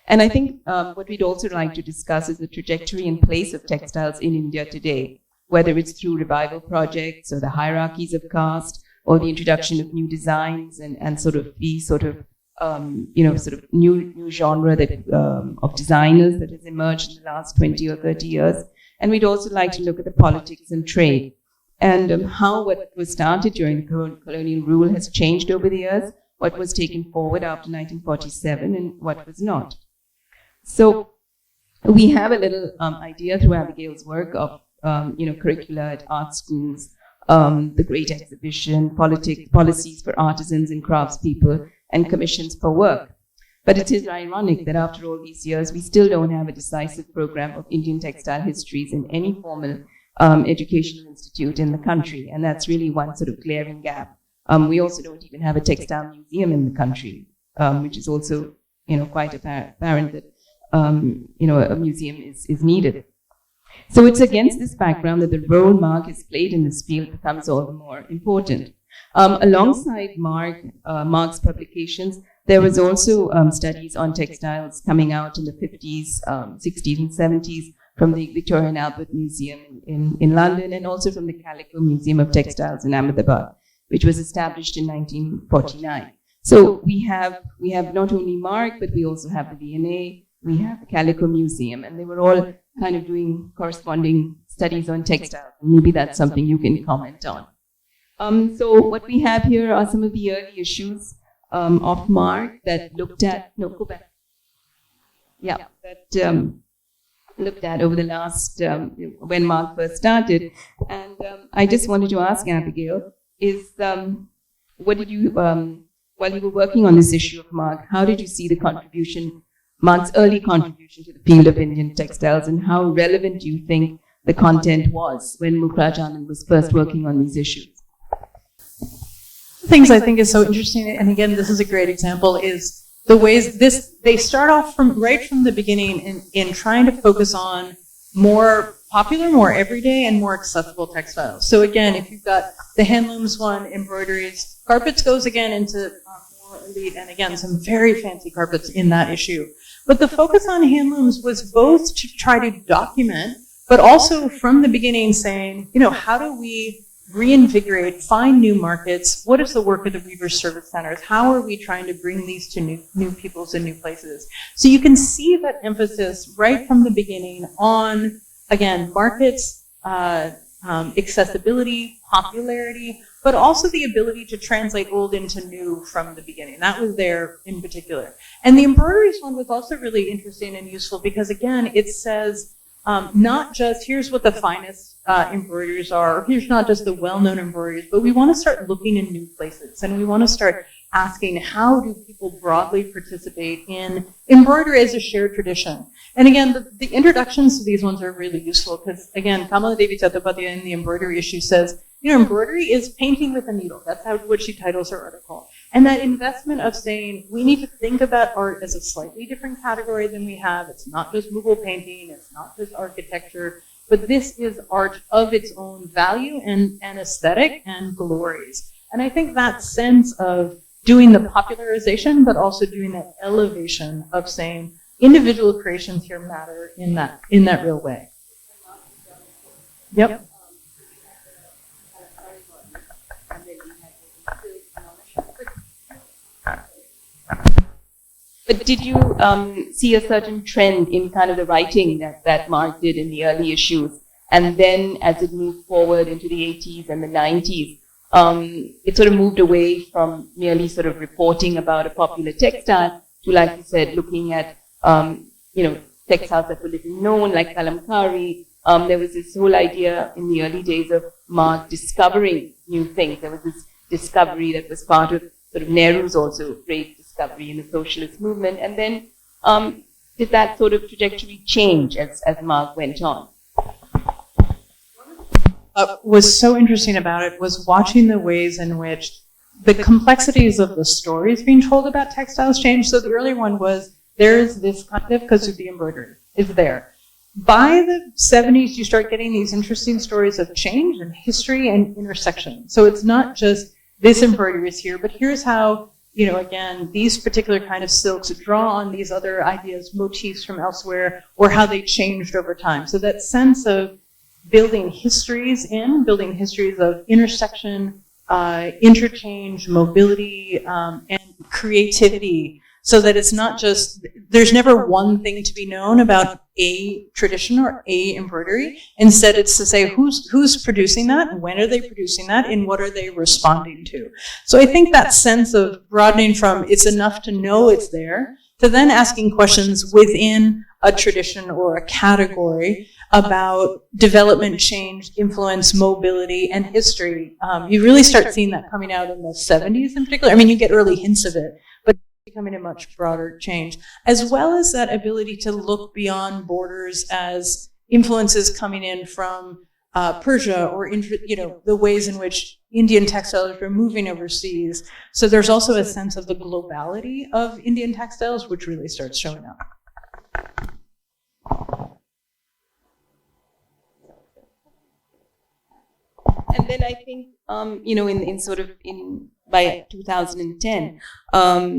And I think what we'd also like to discuss is the trajectory and place of textiles in India today, whether it's through revival projects or the hierarchies of caste or the introduction of new designs and sort of the sort of new genre that of designers that has emerged in the last 20 or 30 years. And we'd also like to look at the politics and trade and how what was started during the colonial rule has changed over the years, what was taken forward after 1947 and what was not. So we have a little idea through Abigail's work of curricula at art schools, the Great Exhibition, policies for artisans and craftspeople, and commissions for work. But it is ironic that after all these years, we still don't have a decisive program of Indian textile histories in any formal educational institute in the country. And that's really one sort of glaring gap. We also don't even have a textile museum in the country, which is also, quite apparent that, a museum is needed. So it's against this background that the role Marg has played in this field becomes all the more important. Alongside Marg's publications, there was also studies on textiles coming out in the 50s, 60s, and 70s from the Victoria and Albert Museum in London, and also from the Calico Museum of Textiles in Ahmedabad, which was established in 1949. So we have not only Marg, but we also have the V&A, we have the Calico Museum, and they were all kind of doing corresponding studies on textiles. Maybe that's something you can comment on. So what we have here are some of the early issues of Marg that looked at, looked at over the last, when Marg first started. And I just wanted to ask Abigail, what did you, while you were working on this issue of Marg, how did you see the contribution, Marg's early contribution to the field of Indian textiles, and how relevant do you think the content was when Mukherjee was first working on these issues? things I think is so interesting, and again, this is a great example, is the ways they start off right from the beginning in trying to focus on more popular, more everyday, and more accessible textiles. So again, if you've got the handlooms one, embroideries, carpets goes again into more elite, and again, some very fancy carpets in that issue. But the focus on handlooms was both to try to document, but also from the beginning saying, how do we reinvigorate, find new markets? What is the work of the Weavers Service Centers? How are we trying to bring these to new peoples and new places? So you can see that emphasis right from the beginning on, again, markets, accessibility, popularity, but also the ability to translate old into new from the beginning. That was there in particular. And the embroideries one was also really interesting and useful because, again, it says, not just here's what the finest embroideries are, or here's not just the well-known embroideries, but we want to start looking in new places, and we want to start asking how do people broadly participate in embroidery as a shared tradition. And again, the introductions to these ones are really useful because, again, Kamala Devi Chattopadhyay in the embroidery issue says, embroidery is painting with a needle. That's what she titles her article. And that investment of saying, we need to think about art as a slightly different category than we have. It's not just Mughal painting, it's not just architecture, but this is art of its own value and aesthetic and glories. And I think that sense of doing the popularization, but also doing that elevation of saying, individual creations here matter in that real way. Yep. But did you see a certain trend in kind of the writing that Marg did in the early issues? And then as it moved forward into the 80s and the 90s, it sort of moved away from merely sort of reporting about a popular textile to, like you said, looking at, textiles that were little known, like kalamkari. There was this whole idea in the early days of Marg discovering new things. There was this discovery that was part of sort of Nehru's also great discovery in the socialist movement. And then did that sort of trajectory change as Marg went on? Was so interesting about it was watching the ways in which the complexities of the stories being told about textiles changed. So the early one was, there's this kind of, because of the embroidery, is there. By the 70s, you start getting these interesting stories of change and history and intersection. So it's not just this embroidery is here, but here's how, again, these particular kind of silks draw on these other ideas, motifs from elsewhere, or how they changed over time. So that sense of building histories of intersection, interchange, mobility, and creativity, so that it's not just, there's never one thing to be known about a tradition or a embroidery. Instead, it's to say who's producing that, when are they producing that, and what are they responding to. So I think that sense of broadening from it's enough to know it's there, to then asking questions within a tradition or a category about development, change, influence, mobility, and history. You really start seeing that coming out in the 70s in particular. I mean, you get early hints of it, but it's becoming a much broader change, as well as that ability to look beyond borders as influences coming in from Persia or, the ways in which Indian textiles were moving overseas. So there's also a sense of the globality of Indian textiles, which really starts showing up. And then I think, by 2010,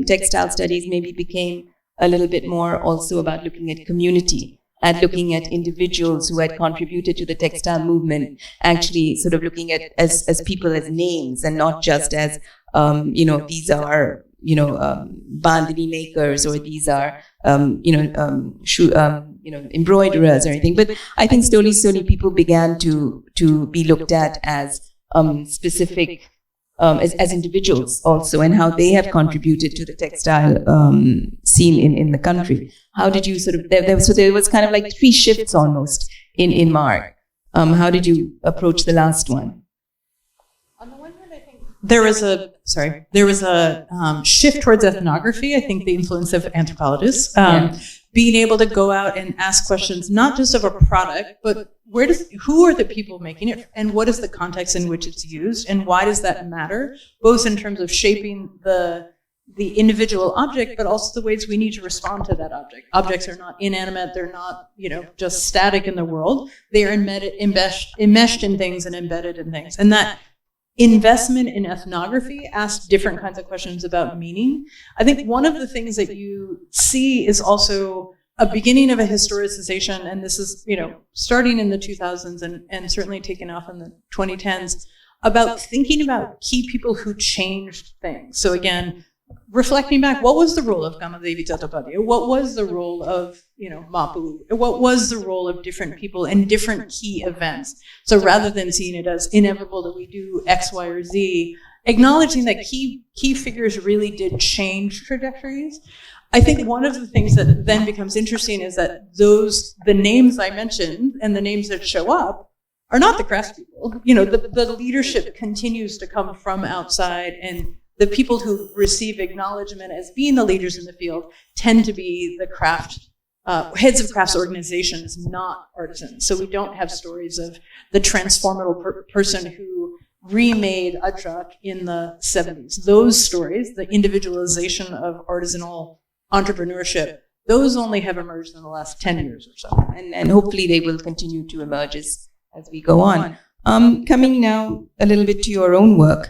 textile studies maybe became a little bit more also about looking at community and looking at individuals who had contributed to the textile movement, actually sort of looking at as people as names and not just as, these are, bandhani makers or these are, embroiderers or anything. But I think slowly people began to be looked at as specific, as individuals also, and how they have contributed to the textile scene in the country. How did you sort of, there was kind of like 3 shifts almost in Marg. How did you approach the last one? On the one hand, I think there was a shift towards ethnography. I think the influence of anthropologists, being able to go out and ask questions, not just of a product, but who are the people making it, and what is the context in which it's used, and why does that matter, both in terms of shaping the individual object, but also the ways we need to respond to that object. Objects are not inanimate, they're not, just static in the world. They are enmeshed in things and embedded in things. And that investment in ethnography asks different kinds of questions about meaning. I think one of the things that you see is also a beginning of a historicization, and this is, starting in the 2000s and certainly taking off in the 2010s, about thinking about key people who changed things. So again, reflecting back, what was the role of Kamadevi Chattopadhyay? What was the role of, Mapu? What was the role of different people in different key events? So rather than seeing it as inevitable that we do X, Y, or Z, acknowledging that key figures really did change trajectories. I think one of the things that then becomes interesting is that the names I mentioned and the names that show up are not the craftspeople. The leadership continues to come from outside, and the people who receive acknowledgement as being the leaders in the field tend to be the heads of crafts organizations, not artisans. So we don't have stories of the transformative person who remade Ajrak in the 70s. Those stories, the individualization of artisanal entrepreneurship, those only have emerged in the last 10 years or so. And hopefully they will continue to emerge as we go on. Coming now a little bit to your own work,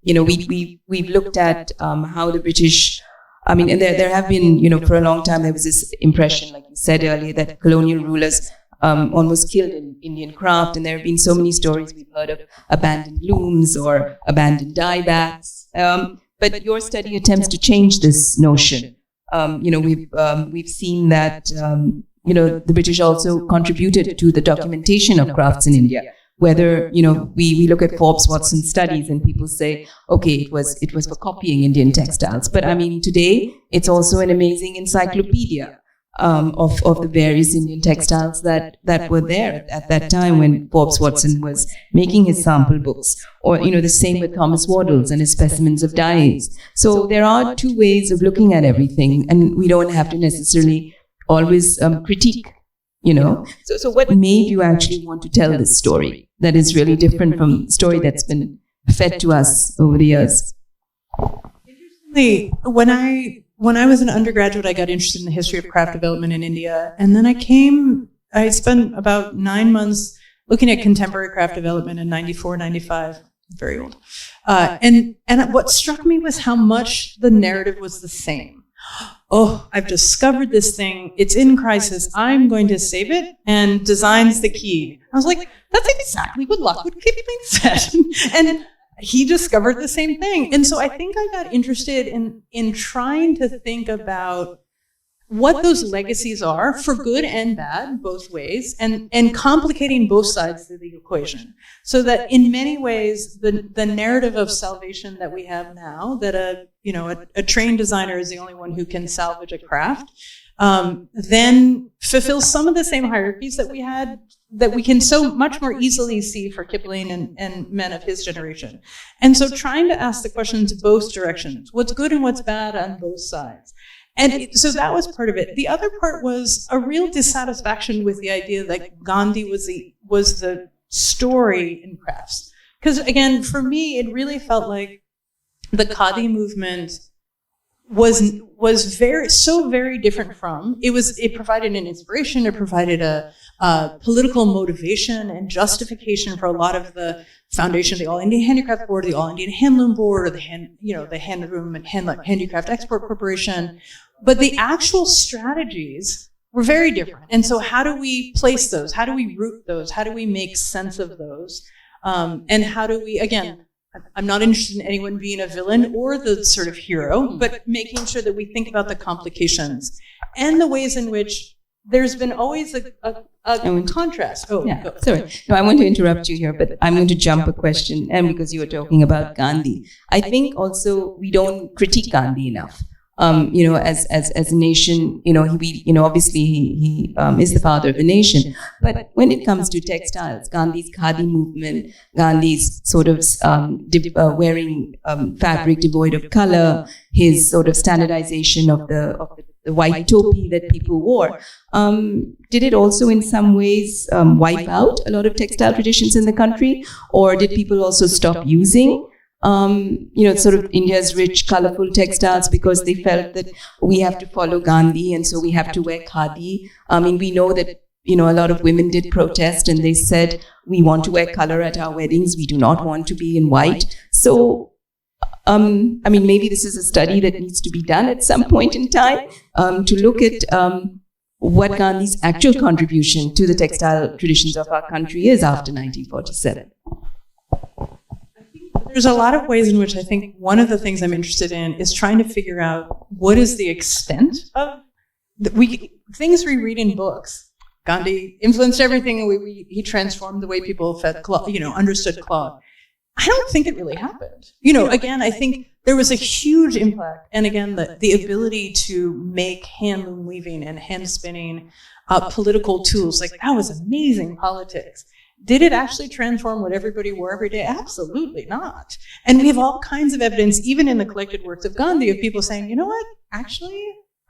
we've looked at how the British, and there have been, for a long time, there was this impression, like you said earlier, that colonial rulers almost killed Indian craft, and there have been so many stories we've heard of abandoned looms or abandoned dye baths. But your study attempts to change this notion. We've seen that the British also contributed to the documentation of crafts in India. Whether we look at Forbes Watson studies and people say, okay, it was for copying Indian textiles, but today it's also an amazing encyclopedia of the various Indian textiles that were there at that time when Forbes Watson was making his sample books. Or, the same with Thomas Waddell's and his specimens of dyes. So there are two ways of looking at everything, and we don't have to necessarily always critique, So what made you actually want to tell this story that is really different from the story that's been fed to us over the years? Interestingly, when I was an undergraduate, I got interested in the history of craft development in India. And then I spent about 9 months looking at contemporary craft development in 94, 95, very old. And what struck me was how much the narrative was the same. Oh, I've discovered this thing. It's in crisis. I'm going to save it, and design's the key. I was like, that's exactly what Lockwood Kipling said. And he discovered the same thing. And so I think I got interested in trying to think about what those legacies are, for good and bad, both ways, and complicating both sides of the equation. So that in many ways, the narrative of salvation that we have now, that a trained designer is the only one who can salvage a craft, then fulfills some of the same hierarchies that we had, that we can so much more easily see for Kipling and men of his generation. And so trying to ask the questions both directions, what's good and what's bad on both sides. And so that was part of it. The other part was a real dissatisfaction with the idea that Gandhi was the story in crafts. Because again, for me, it really felt like the Khadi movement was very different from. It provided an inspiration. It provided a political motivation and justification for a lot of the foundation of the All India Handicraft Board, the All Indian Handloom Board, or the Handloom and Handicraft Export Corporation. But the actual strategies were very different. And so how do we place those? How do we root those? How do we make sense of those? And how do we, again, I'm not interested in anyone being a villain or the sort of hero, but making sure that we think about the complications and the ways in which there's been always a contrast. Sorry. No, I want to interrupt you here, but I'm going to jump a question, and because you were talking about Gandhi. I think also we don't critique Gandhi enough. As a nation, obviously he is the father of a nation. But when it comes to textiles, Gandhi's Khadi movement, Gandhi's sort of wearing fabric devoid of color, his sort of standardization of the the white topi that people wore. Did it also in some ways wipe out a lot of textile traditions in the country? Or did people also stop using sort of India's rich, colorful textiles because they felt that we have to follow Gandhi and so we have to wear khadi? I mean, we know that, a lot of women did protest and they said, we want to wear color at our weddings. We do not want to be in white. So, maybe this is a study that needs to be done at some point in time to look at what Gandhi's actual contribution to the textile traditions of our country is after 1947. There's a lot of ways in which I think one of the things I'm interested in is trying to figure out what is the extent of things we read in books. Gandhi influenced everything. He transformed the way people fed cloth, understood cloth. I don't think it really happened. Again, I think there was a huge impact. And again, the ability to make handloom weaving and hand spinning political tools, like that was amazing politics. Did it actually transform what everybody wore every day? Absolutely not. And we have all kinds of evidence, even in the collected works of Gandhi, of people saying, you know what, actually,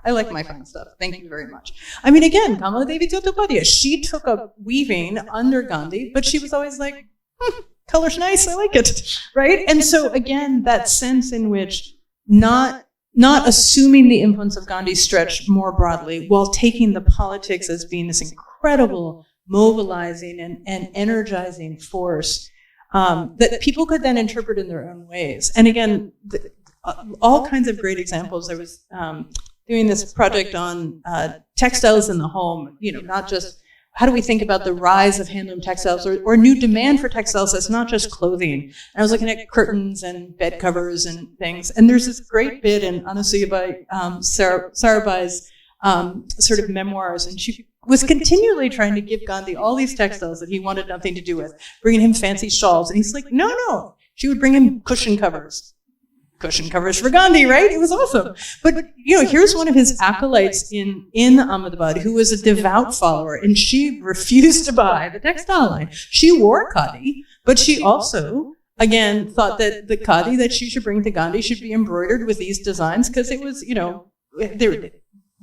I like my fine stuff. Thank you very much. Again, Kamala Devi Chattopadhyay, she took up weaving under Gandhi, but she was always like, color's nice, I like it, right? And so again, that sense in which not assuming the influence of Gandhi stretched more broadly while taking the politics as being this incredible mobilizing and energizing force that people could then interpret in their own ways. And again, all kinds of great examples. I was doing this project on textiles in the home, not just how do we think about the rise of handloom textiles or new demand for textiles that's not just clothing. And I was looking at curtains and bed covers and things. And there's this great bit in Anasuyabai Sarabai's sort of memoirs, and she was continually trying to give Gandhi all these textiles that he wanted nothing to do with, bringing him fancy shawls. And he's like, no. She would bring him cushion covers. Cushion covers for Gandhi, right? It was awesome. But, here's one of his acolytes in Ahmedabad who was a devout follower, and she refused to buy the textile line. She wore khadi, but she also, again, thought that the khadi that she should bring to Gandhi should be embroidered with these designs because it was,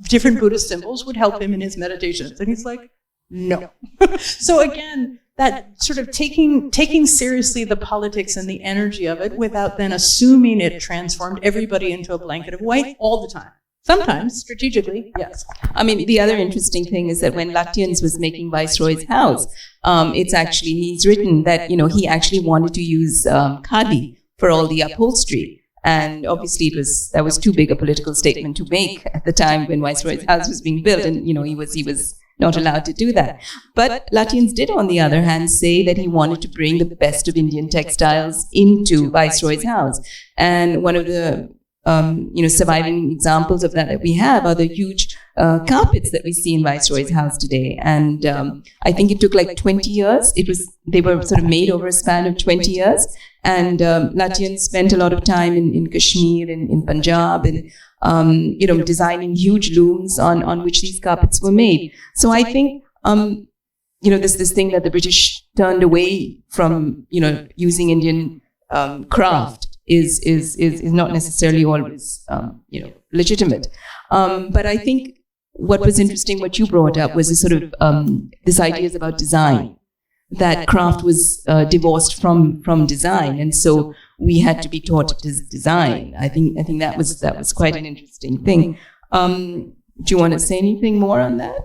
different Buddhist symbols would help him in his meditations. And he's like, no. So again, that sort of taking seriously the politics and the energy of it without then assuming it transformed everybody into a blanket of white all the time. Sometimes, strategically, yes. The other interesting thing is that when Lutyens was making Viceroy's house, he's written that, he actually wanted to use khadi for all the upholstery. And obviously that was too big a political statement to make at the time when Viceroy's house was being built, and he was not allowed to do that. But Lutyens did, on the other hand, say that he wanted to bring the best of Indian textiles into Viceroy's house. And one of the surviving examples of that we have are the huge carpets that we see in Viceroy's house today. And I think it took like 20 years. They were sort of made over a span of 20 years. And Lutyens spent a lot of time in Kashmir, in Punjab, and designing huge looms on which these carpets were made. So I think this thing that the British turned away from using Indian craft is not necessarily always legitimate. But I think what was interesting, what you brought up, was this sort of this ideas about design, that craft was divorced from design, and so we had to be taught design. I think that was quite an interesting thing. Do you want to say anything more on that?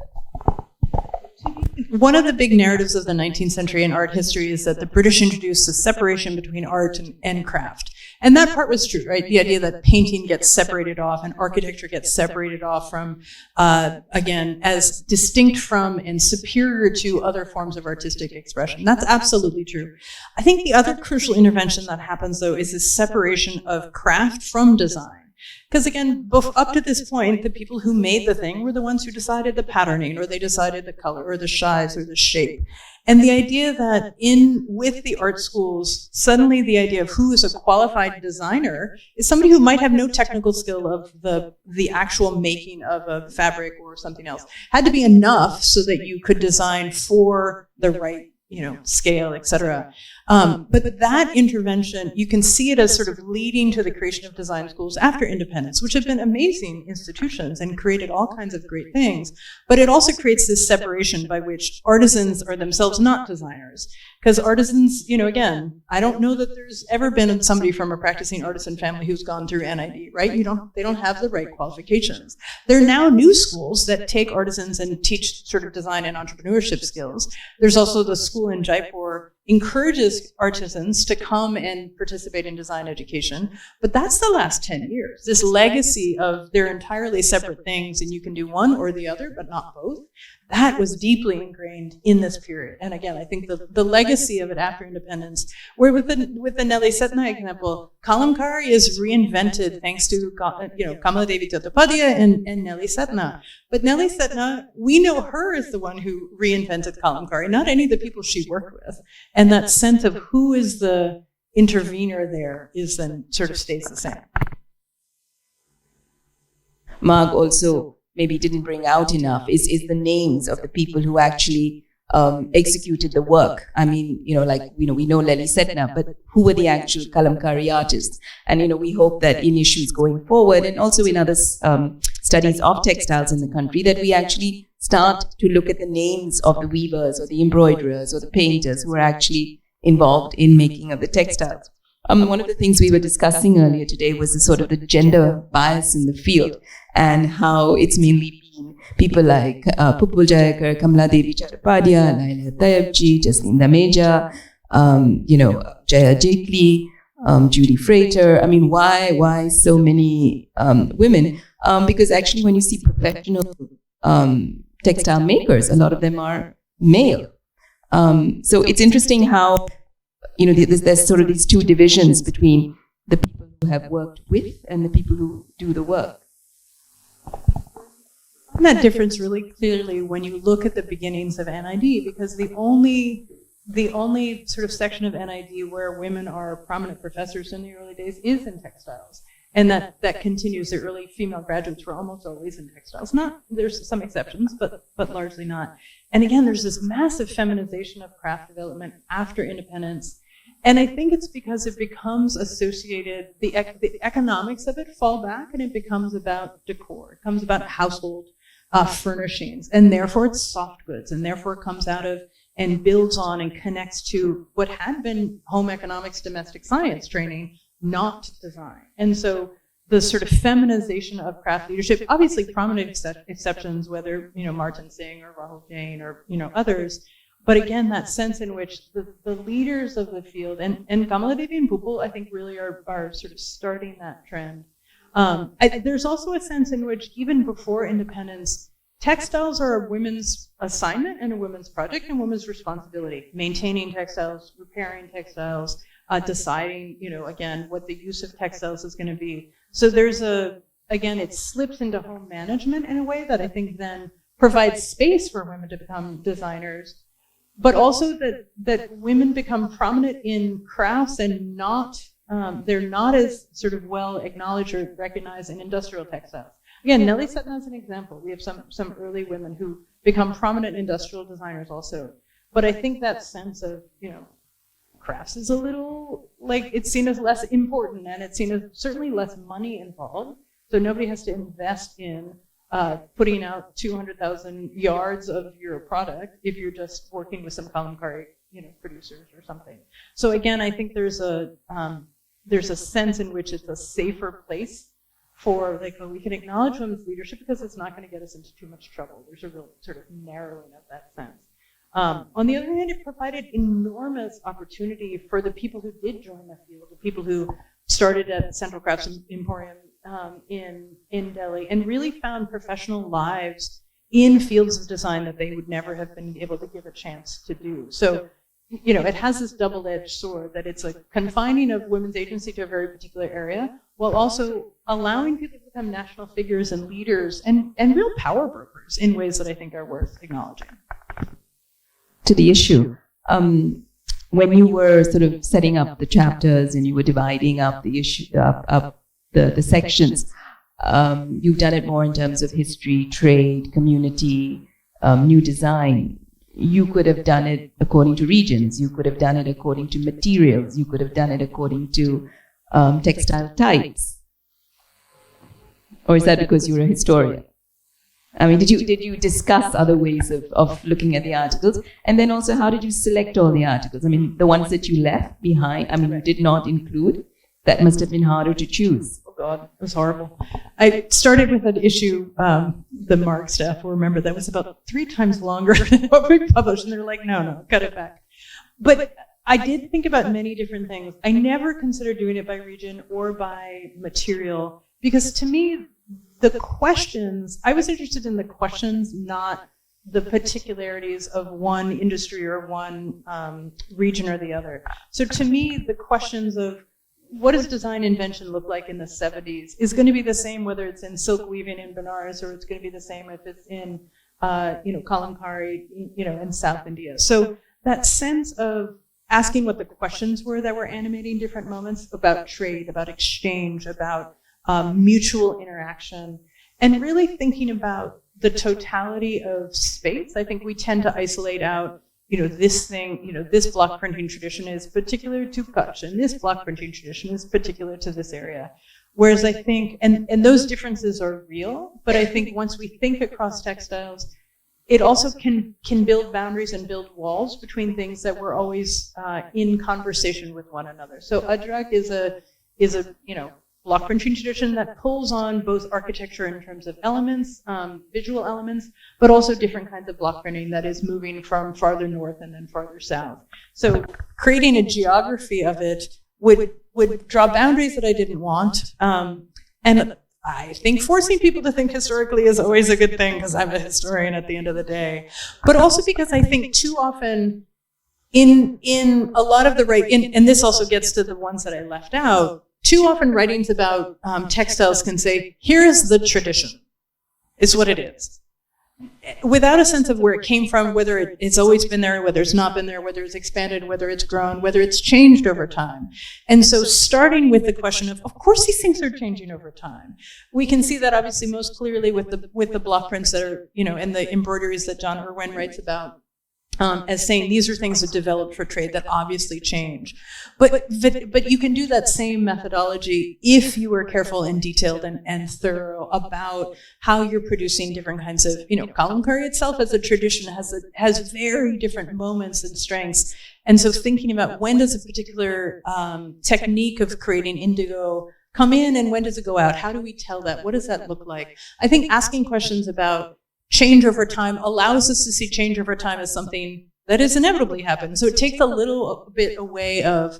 One of the big narratives of the 19th century in art history is that the British introduced a separation between art and craft. And that part was true, right? The idea that painting gets separated off and architecture gets separated off from, again, as distinct from and superior to other forms of artistic expression. That's absolutely true. I think the other crucial intervention that happens, though, is this separation of craft from design. Because again, up to this point, the people who made the thing were the ones who decided the patterning, or they decided the color, or the size, or the shape. And the idea that with the art schools, suddenly the idea of who is a qualified designer is somebody who might have no technical skill of the actual making of a fabric or something else, had to be enough so that you could design for the right scale, etc. But that intervention, you can see it as sort of leading to the creation of design schools after independence, which have been amazing institutions and created all kinds of great things. But it also creates this separation by which artisans are themselves not designers. Because artisans, again, I don't know that there's ever been somebody from a practicing artisan family who's gone through NID, right? They don't have the right qualifications. There are now new schools that take artisans and teach sort of design and entrepreneurship skills. There's also the school in Jaipur encourages artisans to come and participate in design education, but that's the last 10 years. This legacy of they're entirely separate things and you can do one or the other, but not both. That was deeply ingrained in this period. And again, I think the legacy of it after independence, where with the Nelly Setna example, kalamkari is reinvented thanks to Kamala Devi Chattopadhyay and Nelly Setna. But Nelly Setna, we know her as the one who reinvented kalamkari, not any of the people she worked with. And that sense of who is the intervener there is then sort of stays the same. Marg also maybe didn't bring out enough is the names of the people who actually executed the work. I mean, we know Lely Setna, but who were the actual kalamkari artists? And, we hope that in issues going forward and also in other studies of textiles in the country, that we actually start to look at the names of the weavers or the embroiderers or the painters who are actually involved in making of the textiles. One of the things we were discussing earlier today was the sort of the gender bias in the field and how it's mainly been people like Pupul Jayakar, Kamala Devi Chattopadhyay, Laila Tayebji, Jasleen Dameja, Jaya Jaitley, Judy Frater. I mean, why so many women? Because actually when you see professional textile makers, a lot of them are male. So it's interesting how there's sort of these two divisions between the people who have worked with and the people who do the work. And that difference really clearly when you look at the beginnings of NID, because the only sort of section of NID where women are prominent professors in the early days is in textiles. And that continues. The early female graduates were almost always in textiles. There's some exceptions, but largely not. And again, there's this massive feminization of craft development after independence. And I think it's because it becomes associated, the economics of it fall back and it becomes about decor. It becomes about household furnishings. And therefore it's soft goods. And therefore it comes out of and builds on and connects to what had been home economics, domestic science training, not design. And so the sort of feminization of craft leadership, obviously prominent exceptions, whether, Martin Singh or Rahul Jain or, others, but again, that sense in which the leaders of the field, and Kamala Devi and Pupul, I think really are sort of starting that trend. There's also a sense in which even before independence, textiles are a women's assignment and a women's project and women's responsibility. Maintaining textiles, repairing textiles, deciding, again, what the use of textiles is going to be. So there's it slips into home management in a way that I think then provides space for women to become designers, but also that women become prominent in crafts and they're not as sort of well acknowledged or recognized in industrial textiles. Again, Nelly Setna is an example. We have some early women who become prominent industrial designers also. But I think that sense of, crafts is a little, it's seen as less important and it's seen as certainly less money involved. So nobody has to invest in putting out 200,000 yards of your product if you're just working with some kalamkari, producers or something. So again, I think there's a sense in which it's a safer place for we can acknowledge women's leadership because it's not going to get us into too much trouble. There's a real sort of narrowing of that sense. On the other hand, it provided enormous opportunity for the people who did join the field, the people who started at Central Crafts Emporium in Delhi and really found professional lives in fields of design that they would never have been able to give a chance to do. So, it has this double-edged sword that it's a confining of women's agency to a very particular area while also allowing people to become national figures and leaders and real power brokers in ways that I think are worth acknowledging. To the issue, when you were sort of setting up the chapters and you were dividing up the issue, up the sections, you've done it more in terms of history, trade, community, new design. you could have done it according to regions, you could have done it according to materials, you could have done it according to textile types. Or is that because you're a historian? I mean, did you discuss other ways of looking at the articles? And then also, how did you select all the articles? I mean, the ones that you left behind, I mean, you did not include, that must have been harder to choose. Oh God, it was horrible. I started with an issue, the Marg staff will remember, that was about 3 times longer than what we published, and they're like, no, cut it back. But I did think about many different things. I never considered doing it by region or by material, because to me, the questions, I was interested in the questions, not the particularities of one industry or one region or the other. So to me, the questions of what does design invention look like in the 70s is going to be the same whether it's in silk weaving in Benares or it's going to be the same if it's in, Kalamkari, in South India. So that sense of asking what the questions were that were animating different moments about trade, about exchange, about mutual interaction, and really thinking about the totality of space. I think we tend to isolate out, this thing, this block printing tradition is particular to Kutch, and this block printing tradition is particular to this area. Whereas I think, and those differences are real, but I think once we think across textiles, it also can build boundaries and build walls between things that were always in conversation with one another. So Adrak is a block printing tradition that pulls on both architecture in terms of elements, visual elements, but also different kinds of block printing that is moving from farther north and then farther south. So creating a geography of it would draw boundaries that I didn't want. And I think forcing people to think historically is always a good thing because I'm a historian at the end of the day. But also because I think too often in a lot of the and this also gets to the ones that I left out, too often writings about textiles can say, here's the tradition, is what it is. Without a sense of where it came from, whether it's always been there, whether it's not been there, whether it's expanded, whether it's grown, whether it's changed over time. And so starting with the question of course these things are changing over time. We can see that obviously most clearly with the block prints that are, and the embroideries that John Irwin writes about. As saying these are things that developed for trade that obviously change. But you can do that same methodology if you are careful and detailed and thorough about how you're producing different kinds of, Kalamkari itself as a tradition has very different moments and strengths. And so thinking about when does a particular technique of creating indigo come in and when does it go out? How do we tell that? What does that look like? I think asking questions about change over time allows us to see change over time as something that is inevitably happening. So it takes a little bit away of,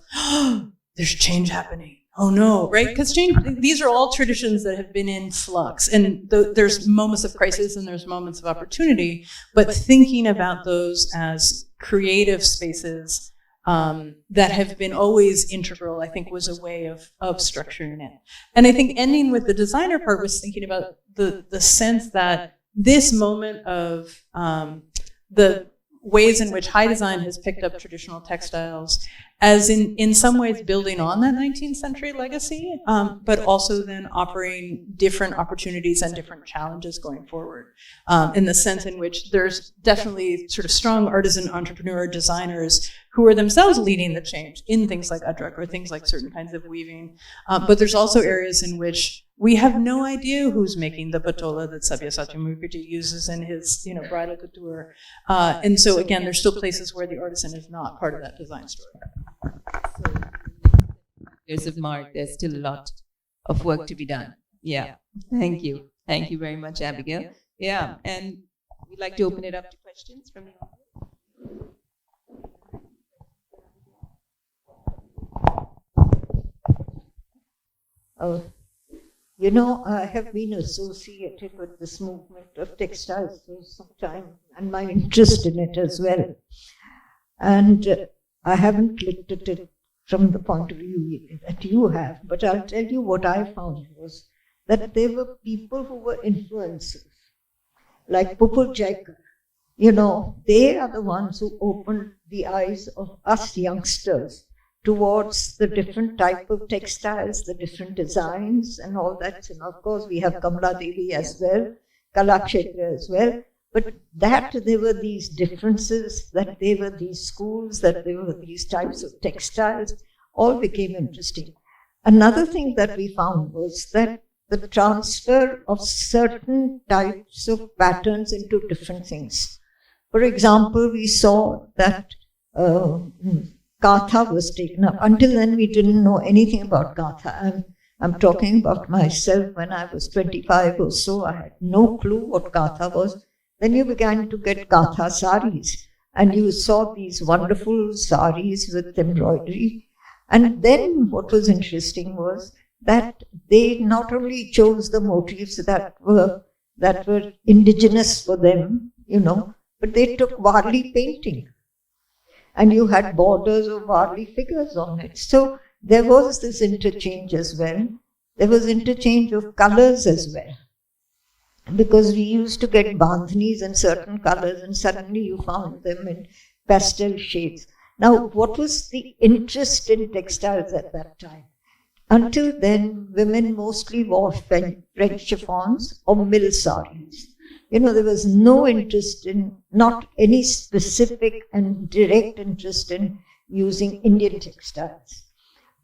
there's change happening. Oh no, right? Because these are all traditions that have been in flux. And there's moments of crisis and there's moments of opportunity. But thinking about those as creative spaces that have been always integral, I think was a way of structuring it. And I think ending with the designer part was thinking about the sense that this moment of the ways in which high design has picked up traditional textiles as in some ways building on that 19th century legacy, but also then offering different opportunities and different challenges going forward, in the sense in which there's definitely sort of strong artisan entrepreneur designers who are themselves leading the change in things like Adrak or things like certain kinds of weaving. But there's also areas in which we have no idea who's making the patola that Sabyasachi Mukherjee uses in his, bridal couture. And so again, there's still places where the artisan is not part of that design story. So, Years of Marg, there's still a lot of work to be done. Yeah. Thank you. Thank you very much, Abigail. Yeah. And we'd like to open it up to questions from the audience. I have been associated with this movement of textiles for some time, and my interest in it as well. And I haven't looked at it from the point of view that you have, but I'll tell you what I found was that there were people who were influencers, like Pupul Jaikar. They are the ones who opened the eyes of us youngsters towards the different type of textiles, the different designs and all that. And of course, we have Kamala Devi as well, Kalakshetra as well. but that there were these differences, that there were these schools, that there were these types of textiles, all became interesting. Another thing that we found was that the transfer of certain types of patterns into different things. For example, we saw that Gatha was taken up. Until then, we didn't know anything about Gatha. I'm talking about myself when I was 25 or so. I had no clue what Gatha was. Then you began to get Gatha saris, and you saw these wonderful saris with embroidery. And then what was interesting was that they not only chose the motifs that were indigenous for them, but they took Varli painting. And you had borders of Varli figures on it. So there was this interchange as well. There was interchange of colors as well. Because we used to get bandhanis in certain colors, and suddenly you found them in pastel shades. Now, what was the interest in textiles at that time? Until then, women mostly wore French chiffons or mill saris. There was no interest in, not any specific and direct interest in using Indian textiles.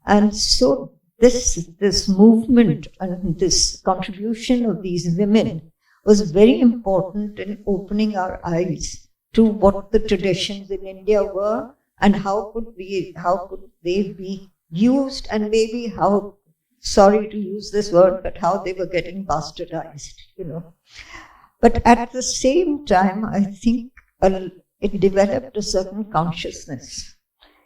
And so this movement and this contribution of these women was very important in opening our eyes to what the traditions in India were and how could they be used, and maybe how, sorry to use this word, but how they were getting bastardized, But at the same time, I think it developed a certain consciousness.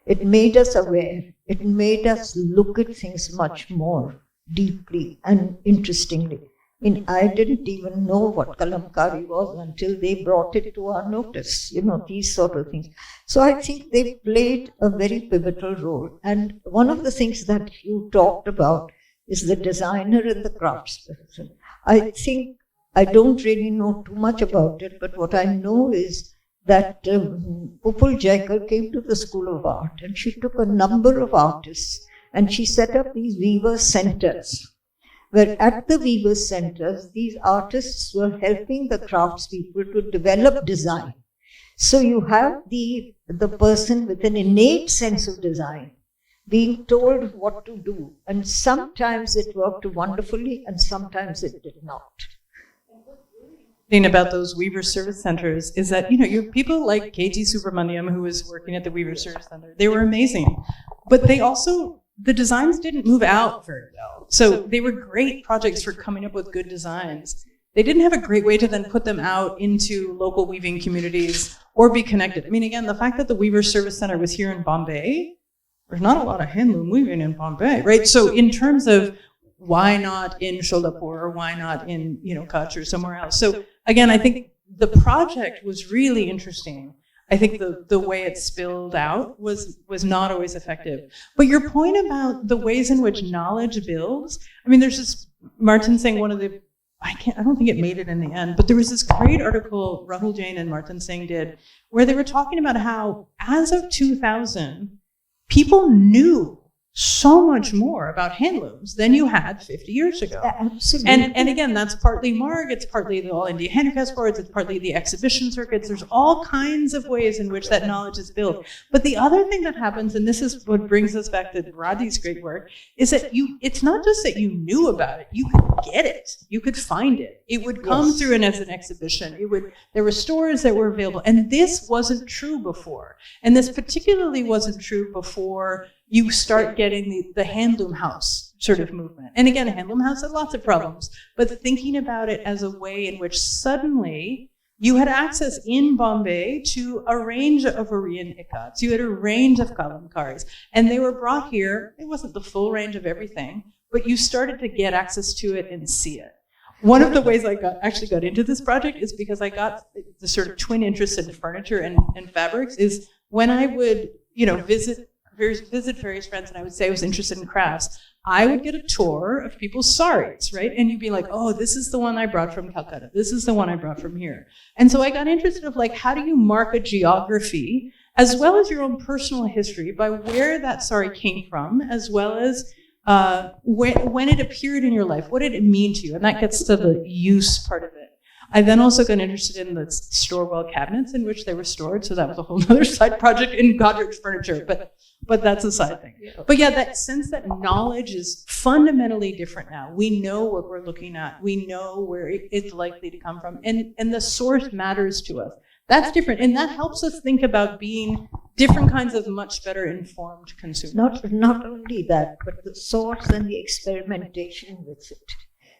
It made us aware. It made us look at things much more deeply and interestingly. I didn't even know what kalamkari was until they brought it to our notice, these sort of things. So I think they played a very pivotal role. And one of the things that you talked about is the designer and the craftsperson. I think I don't really know too much about it, but what I know is that Upul Jaikar came to the School of Art, and she took a number of artists and she set up these weaver centers, where at the weaver centers, these artists were helping the craftspeople to develop design. So you have the person with an innate sense of design being told what to do, and sometimes it worked wonderfully and sometimes it did not. Thing about those Weaver Service Centers is that, you have people like K.G. Subramaniam, who was working at the Weaver Service Center. They were amazing. But the designs didn't move out very well. So they were great projects for coming up with good designs. They didn't have a great way to then put them out into local weaving communities or be connected. Again, the fact that the Weaver Service Center was here in Bombay, there's not a lot of handloom weaving in Bombay, right? So in terms of why not in Sholapur, or why not in, Kutch or somewhere else? So again, I think the project was really interesting. I think the way it spilled out was not always effective. But your point about the ways in which knowledge builds, there's this, Martin saying one of the, I don't think it made it in the end, but there was this great article Rahul Jain and Martin Singh did where they were talking about how as of 2000, people knew so much more about handlooms than you had 50 years ago. Absolutely. And again, that's partly Marg, it's partly the All India Handicraft Boards, it's partly the exhibition circuits. There's all kinds of ways in which that knowledge is built. But the other thing that happens, and this is what brings us back to Radhi's great work, is that it's not just that you knew about it, you could get it, you could find it. It would come through as an exhibition. There were stores that were available. And this wasn't true before. And this particularly wasn't true before you start getting the handloom house sort of movement. And again, a handloom house had lots of problems, but thinking about it as a way in which suddenly you had access in Bombay to a range of Oriyan ikats. You had a range of kalamkaris, and they were brought here. It wasn't the full range of everything, but you started to get access to it and see it. One of the ways I actually got into this project is because I got the sort of twin interest in furniture and fabrics is when I would, visit various friends and I would say I was interested in crafts, I would get a tour of people's saris, right? And you'd be like, oh, this is the one I brought from Calcutta. This is the one I brought from here. And so I got interested of how do you mark a geography as well as your own personal history by where that sari came from, as well as when it appeared in your life, what did it mean to you? And that gets to the use part of it. I then also got interested in the store-well cabinets in which they were stored, so that was a whole other side project in Godric's furniture, but that's a side thing. But yeah, that sense that knowledge is fundamentally different now. We know what we're looking at. We know where it's likely to come from, and the source matters to us. That's different, and that helps us think about being different kinds of much better informed consumers. Not only that, but the source and the experimentation with it.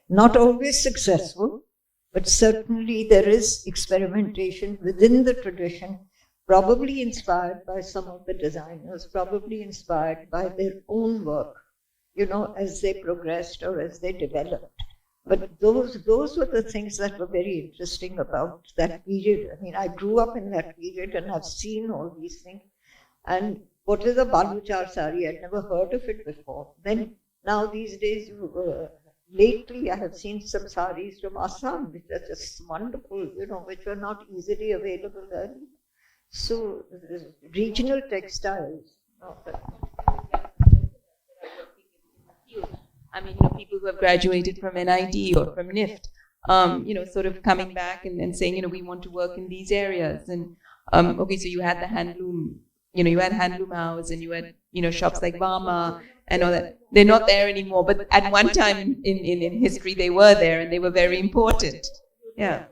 Not always successful, but certainly there is experimentation within the tradition, probably inspired by some of the designers, probably inspired by their own work, as they progressed or as they developed. But those were the things that were very interesting about that period. I mean, I grew up in that period and I've seen all these things. And what is a Baluchar sari? I'd never heard of it before. Then now these days, lately I have seen some saris from Assam, which are just wonderful, which were not easily available earlier. So regional textiles. I mean, people who have graduated from NID or from NIFT, sort of coming back and saying, we want to work in these areas. And okay, so you had the handloom, you had Handloom House, and you had, shops like Vama and all that. They're not there anymore, but at one time in history they were there, and they were very important. Yeah.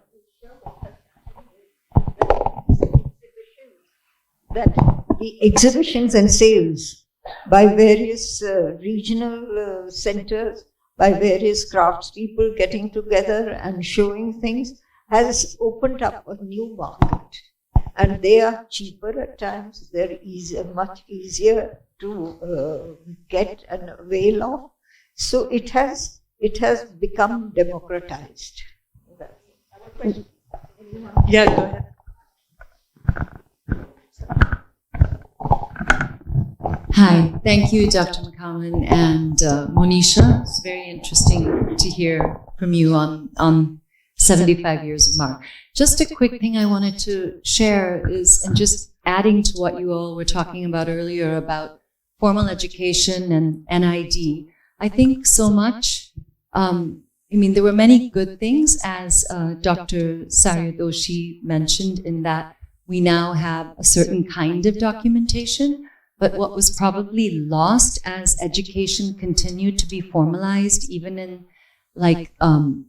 That the exhibitions and sales by various regional centers, by various craftspeople getting together and showing things, has opened up a new market. And they are cheaper at times, they're much easier to get and avail of. So it has become democratized. Yeah, go ahead. Hi, thank you, Dr. McGowan and Monisha. It's very interesting to hear from you on 75 years of Marg. Just a quick thing I wanted to share is, and just adding to what you all were talking about earlier about formal education and NID, I think so much, there were many good things, as Dr. Saryadoshi mentioned, in that we now have a certain kind of documentation. But what was probably lost as education continued to be formalized, even on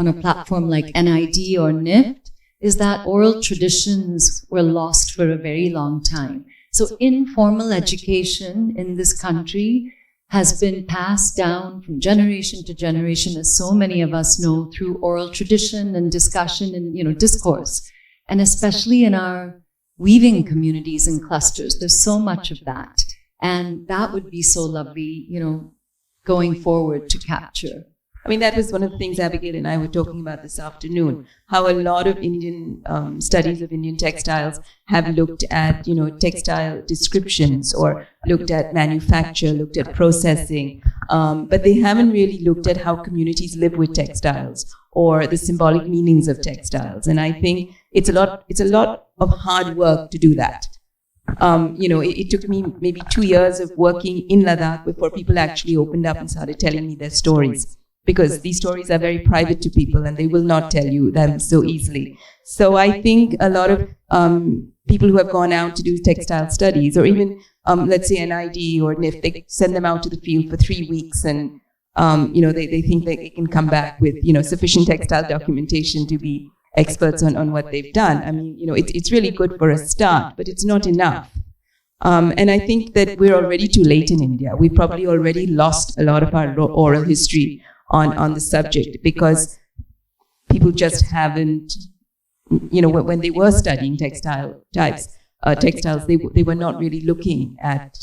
a platform like NID or NIFT, is that oral traditions were lost for a very long time. So informal education in this country has been passed down from generation to generation, as so many of us know, through oral tradition and discussion and discourse, and especially in our weaving communities and clusters. There's so much of that. And that would be so lovely, going forward to capture. I mean, that was one of the things Abigail and I were talking about this afternoon, how a lot of Indian studies of Indian textiles have looked at, textile descriptions or looked at manufacture, looked at processing, but they haven't really looked at how communities live with textiles or the symbolic meanings of textiles. And I think it's a lot of hard work to do that. It took me maybe 2 years of working in Ladakh before people actually opened up and started telling me their stories, because these stories are very private to people and they will not tell you them so easily. So I think a lot of people who have gone out to do textile studies, or even let's say NID or NIFT, they send them out to the field for 3 weeks, and they think they can come back with sufficient textile documentation to be experts on what they've done. I mean, it's really good for a start, but it's not enough. And I think that we're already too late in India. We probably already lost a lot of our oral history on the subject, because people just haven't, when they were studying textiles, they were not really looking at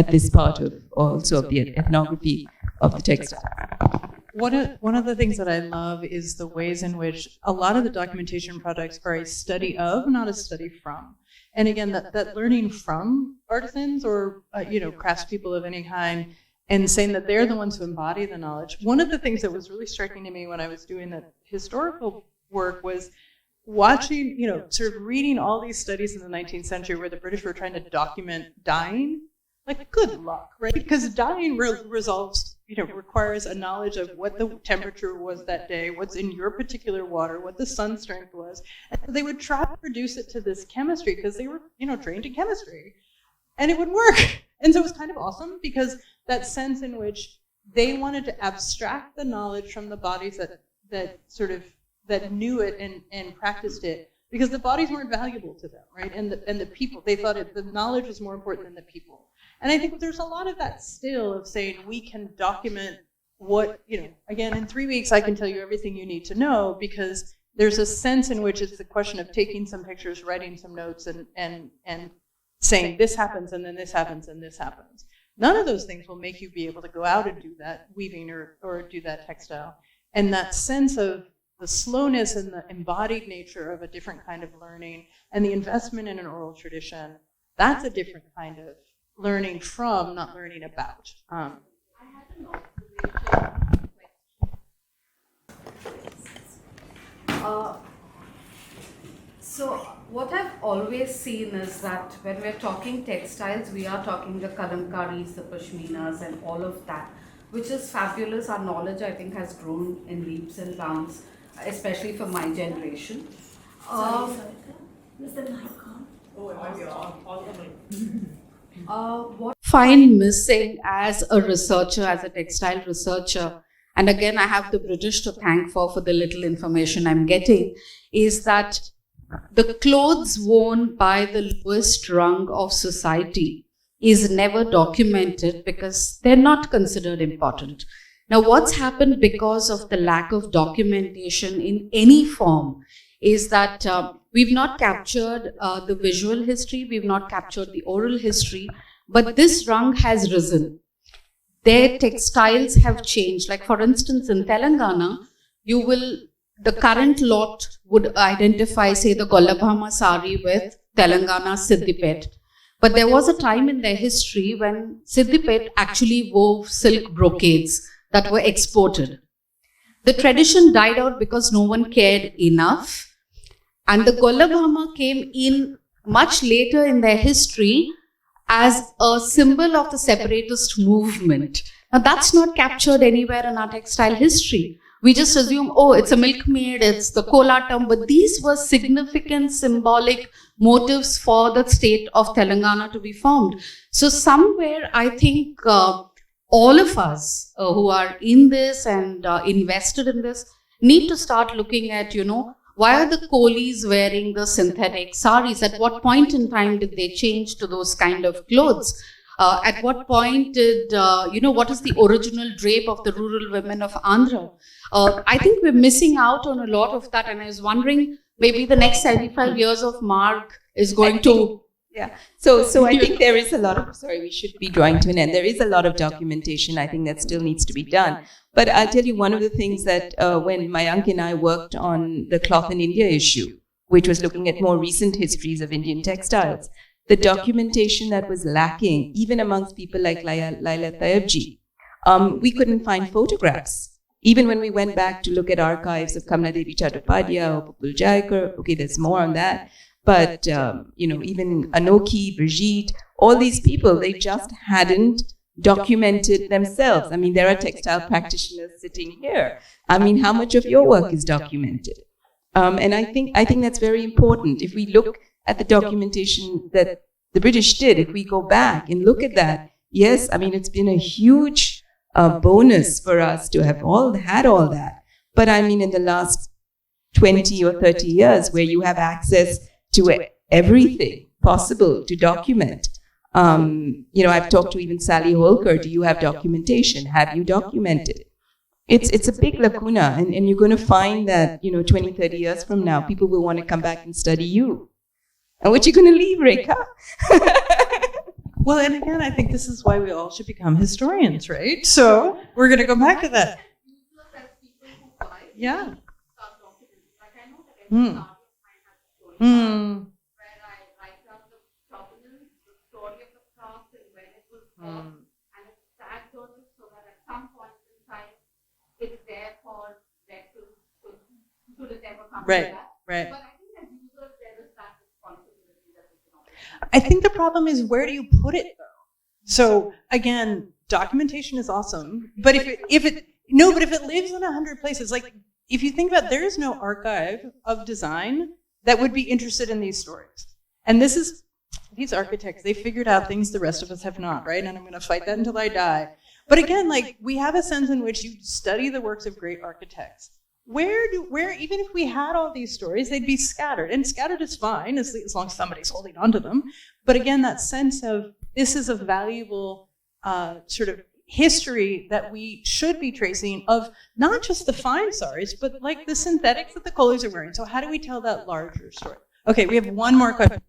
this part of also of the ethnography of the textile. One of the things that I love is the ways in which a lot of the documentation projects are a study of, not a study from. And again, that learning from artisans or craftspeople of any kind, and saying that they're the ones who embody the knowledge. One of the things that was really striking to me when I was doing that historical work was watching, sort of reading all these studies in the 19th century where the British were trying to document dyeing. Like, good luck, right? Because dyeing resolves requires a knowledge of what the temperature was that day, what's in your particular water, what the sun strength was. And they would try to reduce it to this chemistry because they were, trained in chemistry, and it would work. And so it was kind of awesome because that sense in which they wanted to abstract the knowledge from the bodies that knew it and practiced it, because the bodies weren't valuable to them, right? And the people, they thought the knowledge was more important than the people. And I think there's a lot of that still of saying we can document what, again, in 3 weeks I can tell you everything you need to know, because there's a sense in which it's the question of taking some pictures, writing some notes, and saying this happens and then this happens and this happens. None of those things will make you be able to go out and do that weaving or do that textile. And that sense of the slowness and the embodied nature of a different kind of learning and the investment in an oral tradition, that's a different kind of learning from, not learning about. I had an observation. So what I've always seen is that when we're talking textiles, we are talking the kalamkaris, the pashminas, and all of that, which is fabulous. Our knowledge, I think, has grown in leaps and bounds, especially for my generation. Is the mic on? Oh, it might be on. What I find missing as a researcher, as a textile researcher, and again I have the British to thank for the little information I'm getting, is that the clothes worn by the lowest rung of society is never documented because they're not considered important. Now, what's happened because of the lack of documentation in any form is that we've not captured the visual history, we've not captured the oral history, but this rung has risen. Their textiles have changed. Like, for instance, in Telangana, the current lot would identify, say, the Gollabhama sari with Telangana Siddipet. But there was a time in their history when Siddipet actually wove silk brocades that were exported. The tradition died out because no one cared enough. And the Gollabhama came in much later in their history as a symbol of the separatist movement. Now, that's not captured anywhere in our textile history. We just assume, oh, it's a milkmaid, it's the kolatam, but these were significant symbolic motives for the state of Telangana to be formed. So somewhere, I think all of us who are in this and invested in this need to start looking at, why are the coolies wearing the synthetic saris? At what point in time did they change to those kind of clothes? At what point did, what is the original drape of the rural women of Andhra? I think we're missing out on a lot of that, and I was wondering, maybe the next 75 years of Marg is going to... Yeah. So I think there is a lot of, we should be drawing to an end. There is a lot of documentation, I think, that still needs to be done. But I'll tell you one of the things that when Mayank and I worked on the Cloth in India issue, which was looking at more recent histories of Indian textiles, the documentation that was lacking, even amongst people like Laila Tayebji, we couldn't find photographs. Even when we went back to look at archives of Kamla Devi Chattopadhyay or Pupul Jaikar, okay, there's more on that. But, even Anoki, Brigitte, all these people, they just hadn't documented themselves. I mean, there are textile practitioners sitting here. I mean, how much of your work is documented? And I think that's very important. If we look at the documentation that the British did, if we go back and look at that, yes, I mean, it's been a huge bonus for us to have had all that. But I mean, in the last 20 or 30 years, where you have access to everything possible to document. I've talked to even Sally Holker. Do you have documentation? Have you documented? It's a big lacuna, and you're going to find that, 20, 30 years from now, people will want to come back and study you. And what you going to leave, Rekha? Well, and again, I think this is why we all should become historians, right? So we're going to go back to that. Yeah. Where I write down the provenance, the story of the craft, and when it was born, and it's tagged on it so that at some point in time, it's there for records, should it ever come to that. Right. But I think as users, there is that responsibility that we can all. I think the problem is, where do you put it, though? So again, documentation is awesome, but if it lives in 100 places, like if you think about, there is no archive of design that would be interested in these stories. And these architects, they figured out things the rest of us have not, right? And I'm going to fight that until I die. But again, like, we have a sense in which you study the works of great architects. Where even if we had all these stories, they'd be scattered. And scattered is fine as long as somebody's holding on to them. But again, that sense of this is a valuable sort of history that we should be tracing of not just the fine saris, but like the synthetics that the coolies are wearing. So how do we tell that larger story? Okay, we have one more question.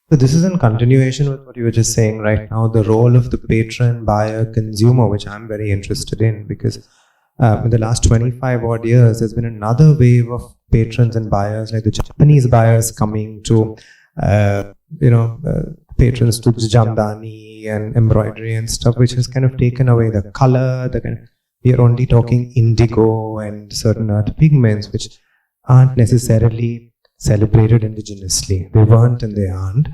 So this is in continuation with what you were just saying right now, the role of the patron, buyer, consumer, which I'm very interested in, because in the last 25 odd years, there's been another wave of patrons and buyers, like the Japanese buyers coming to, patrons to jamdani and embroidery and stuff, which has kind of taken away the color, we are only talking indigo and certain earth pigments, which aren't necessarily celebrated indigenously. They weren't and they aren't.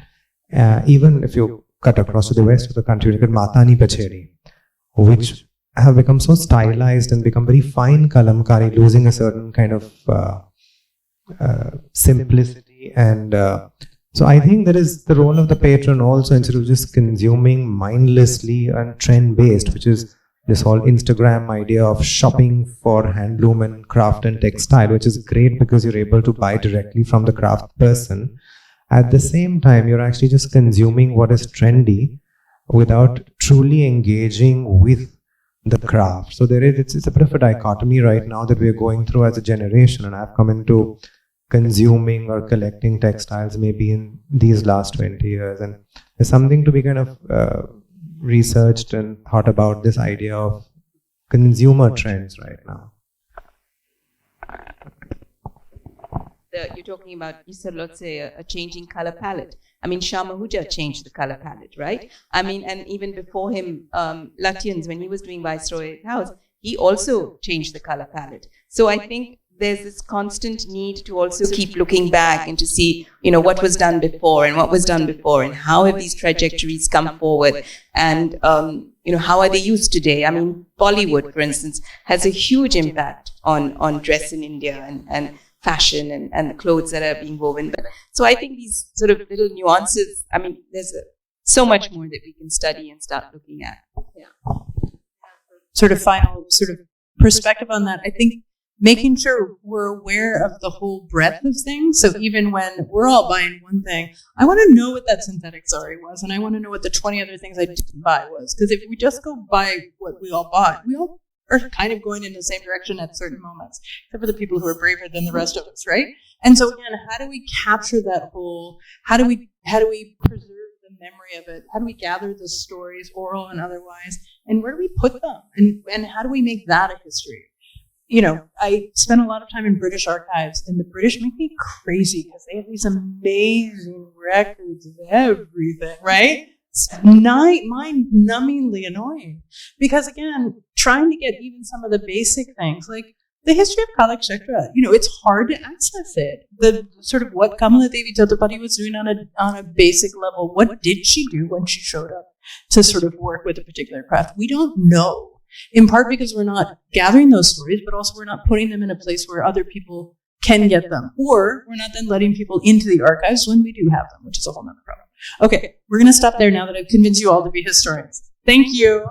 Even if you cut across to the west of the country, look at Matani Pacheri, which have become so stylized and become very fine kalamkari, losing a certain kind of simplicity. And so I think there is the role of the patron also, instead of just consuming mindlessly and trend-based, which is this whole Instagram idea of shopping for handloom and craft and textile, which is great because you're able to buy directly from the craft person. At the same time, you're actually just consuming what is trendy without truly engaging with the craft. So it's a bit of a dichotomy right now that we're going through as a generation, and I've come into consuming or collecting textiles maybe in these last 20 years. And there's something to be kind of researched and thought about, this idea of consumer trends right now. You're talking about, you said, let's say, a changing color palette. I mean, Shah Mahuja changed the color palette, right? I mean, and even before him, Lutyens, when he was doing Viceroy House, he also changed the color palette. So I think there's this constant need to also keep looking back and to see, what was done before and what was done before and how have these trajectories come forward and, how are they used today? I mean, Bollywood, for instance, has a huge impact on dress in India and fashion and the clothes that are being woven. But, so I think these sort of little nuances, I mean, there's so much more that we can study and start looking at. Yeah. Sort of final perspective on that, I think making sure we're aware of the whole breadth of things. So even when we're all buying one thing, I want to know what that synthetic sari was, and I want to know what the 20 other things I didn't buy was. Because if we just go buy what we all bought, we all are kind of going in the same direction at certain moments, except for the people who are braver than the rest of us, right? And so again, how do we capture that whole? How do we preserve the memory of it? How do we gather the stories, oral and otherwise, and where do we put them? And how do we make that a history? I spent a lot of time in British archives, and the British make me crazy because they have these amazing records of everything, right? It's mind-numbingly annoying. Because again, trying to get even some of the basic things, like the history of Kalakshetra, it's hard to access it. The sort of what Kamala Devi Jatapati was doing on a basic level, what did she do when she showed up to sort of work with a particular craft? We don't know. In part because we're not gathering those stories, but also we're not putting them in a place where other people can get them. Or we're not then letting people into the archives when we do have them, which is a whole nother problem. Okay, we're going to stop there now that I've convinced you all to be historians. Thank you.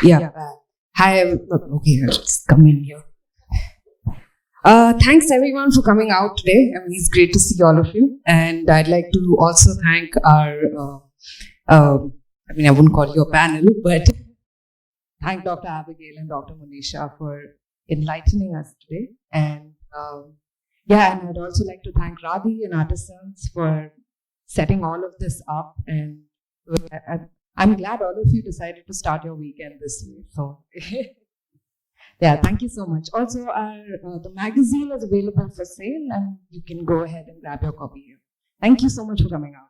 Yeah. Hi. Okay, I'll just come in here. Thanks everyone for coming out today. I mean, it's great to see all of you. And I'd like to also thank our, I wouldn't call you a panel, but thank Dr. Abigail and Dr. Monisha for enlightening us today. And and I'd also like to thank Radhi and Artisans for setting all of this up. And I'm glad all of you decided to start your weekend this way. So yeah, thank you so much. Also, the magazine is available for sale, and you can go ahead and grab your copy here. Thank you so much for coming out.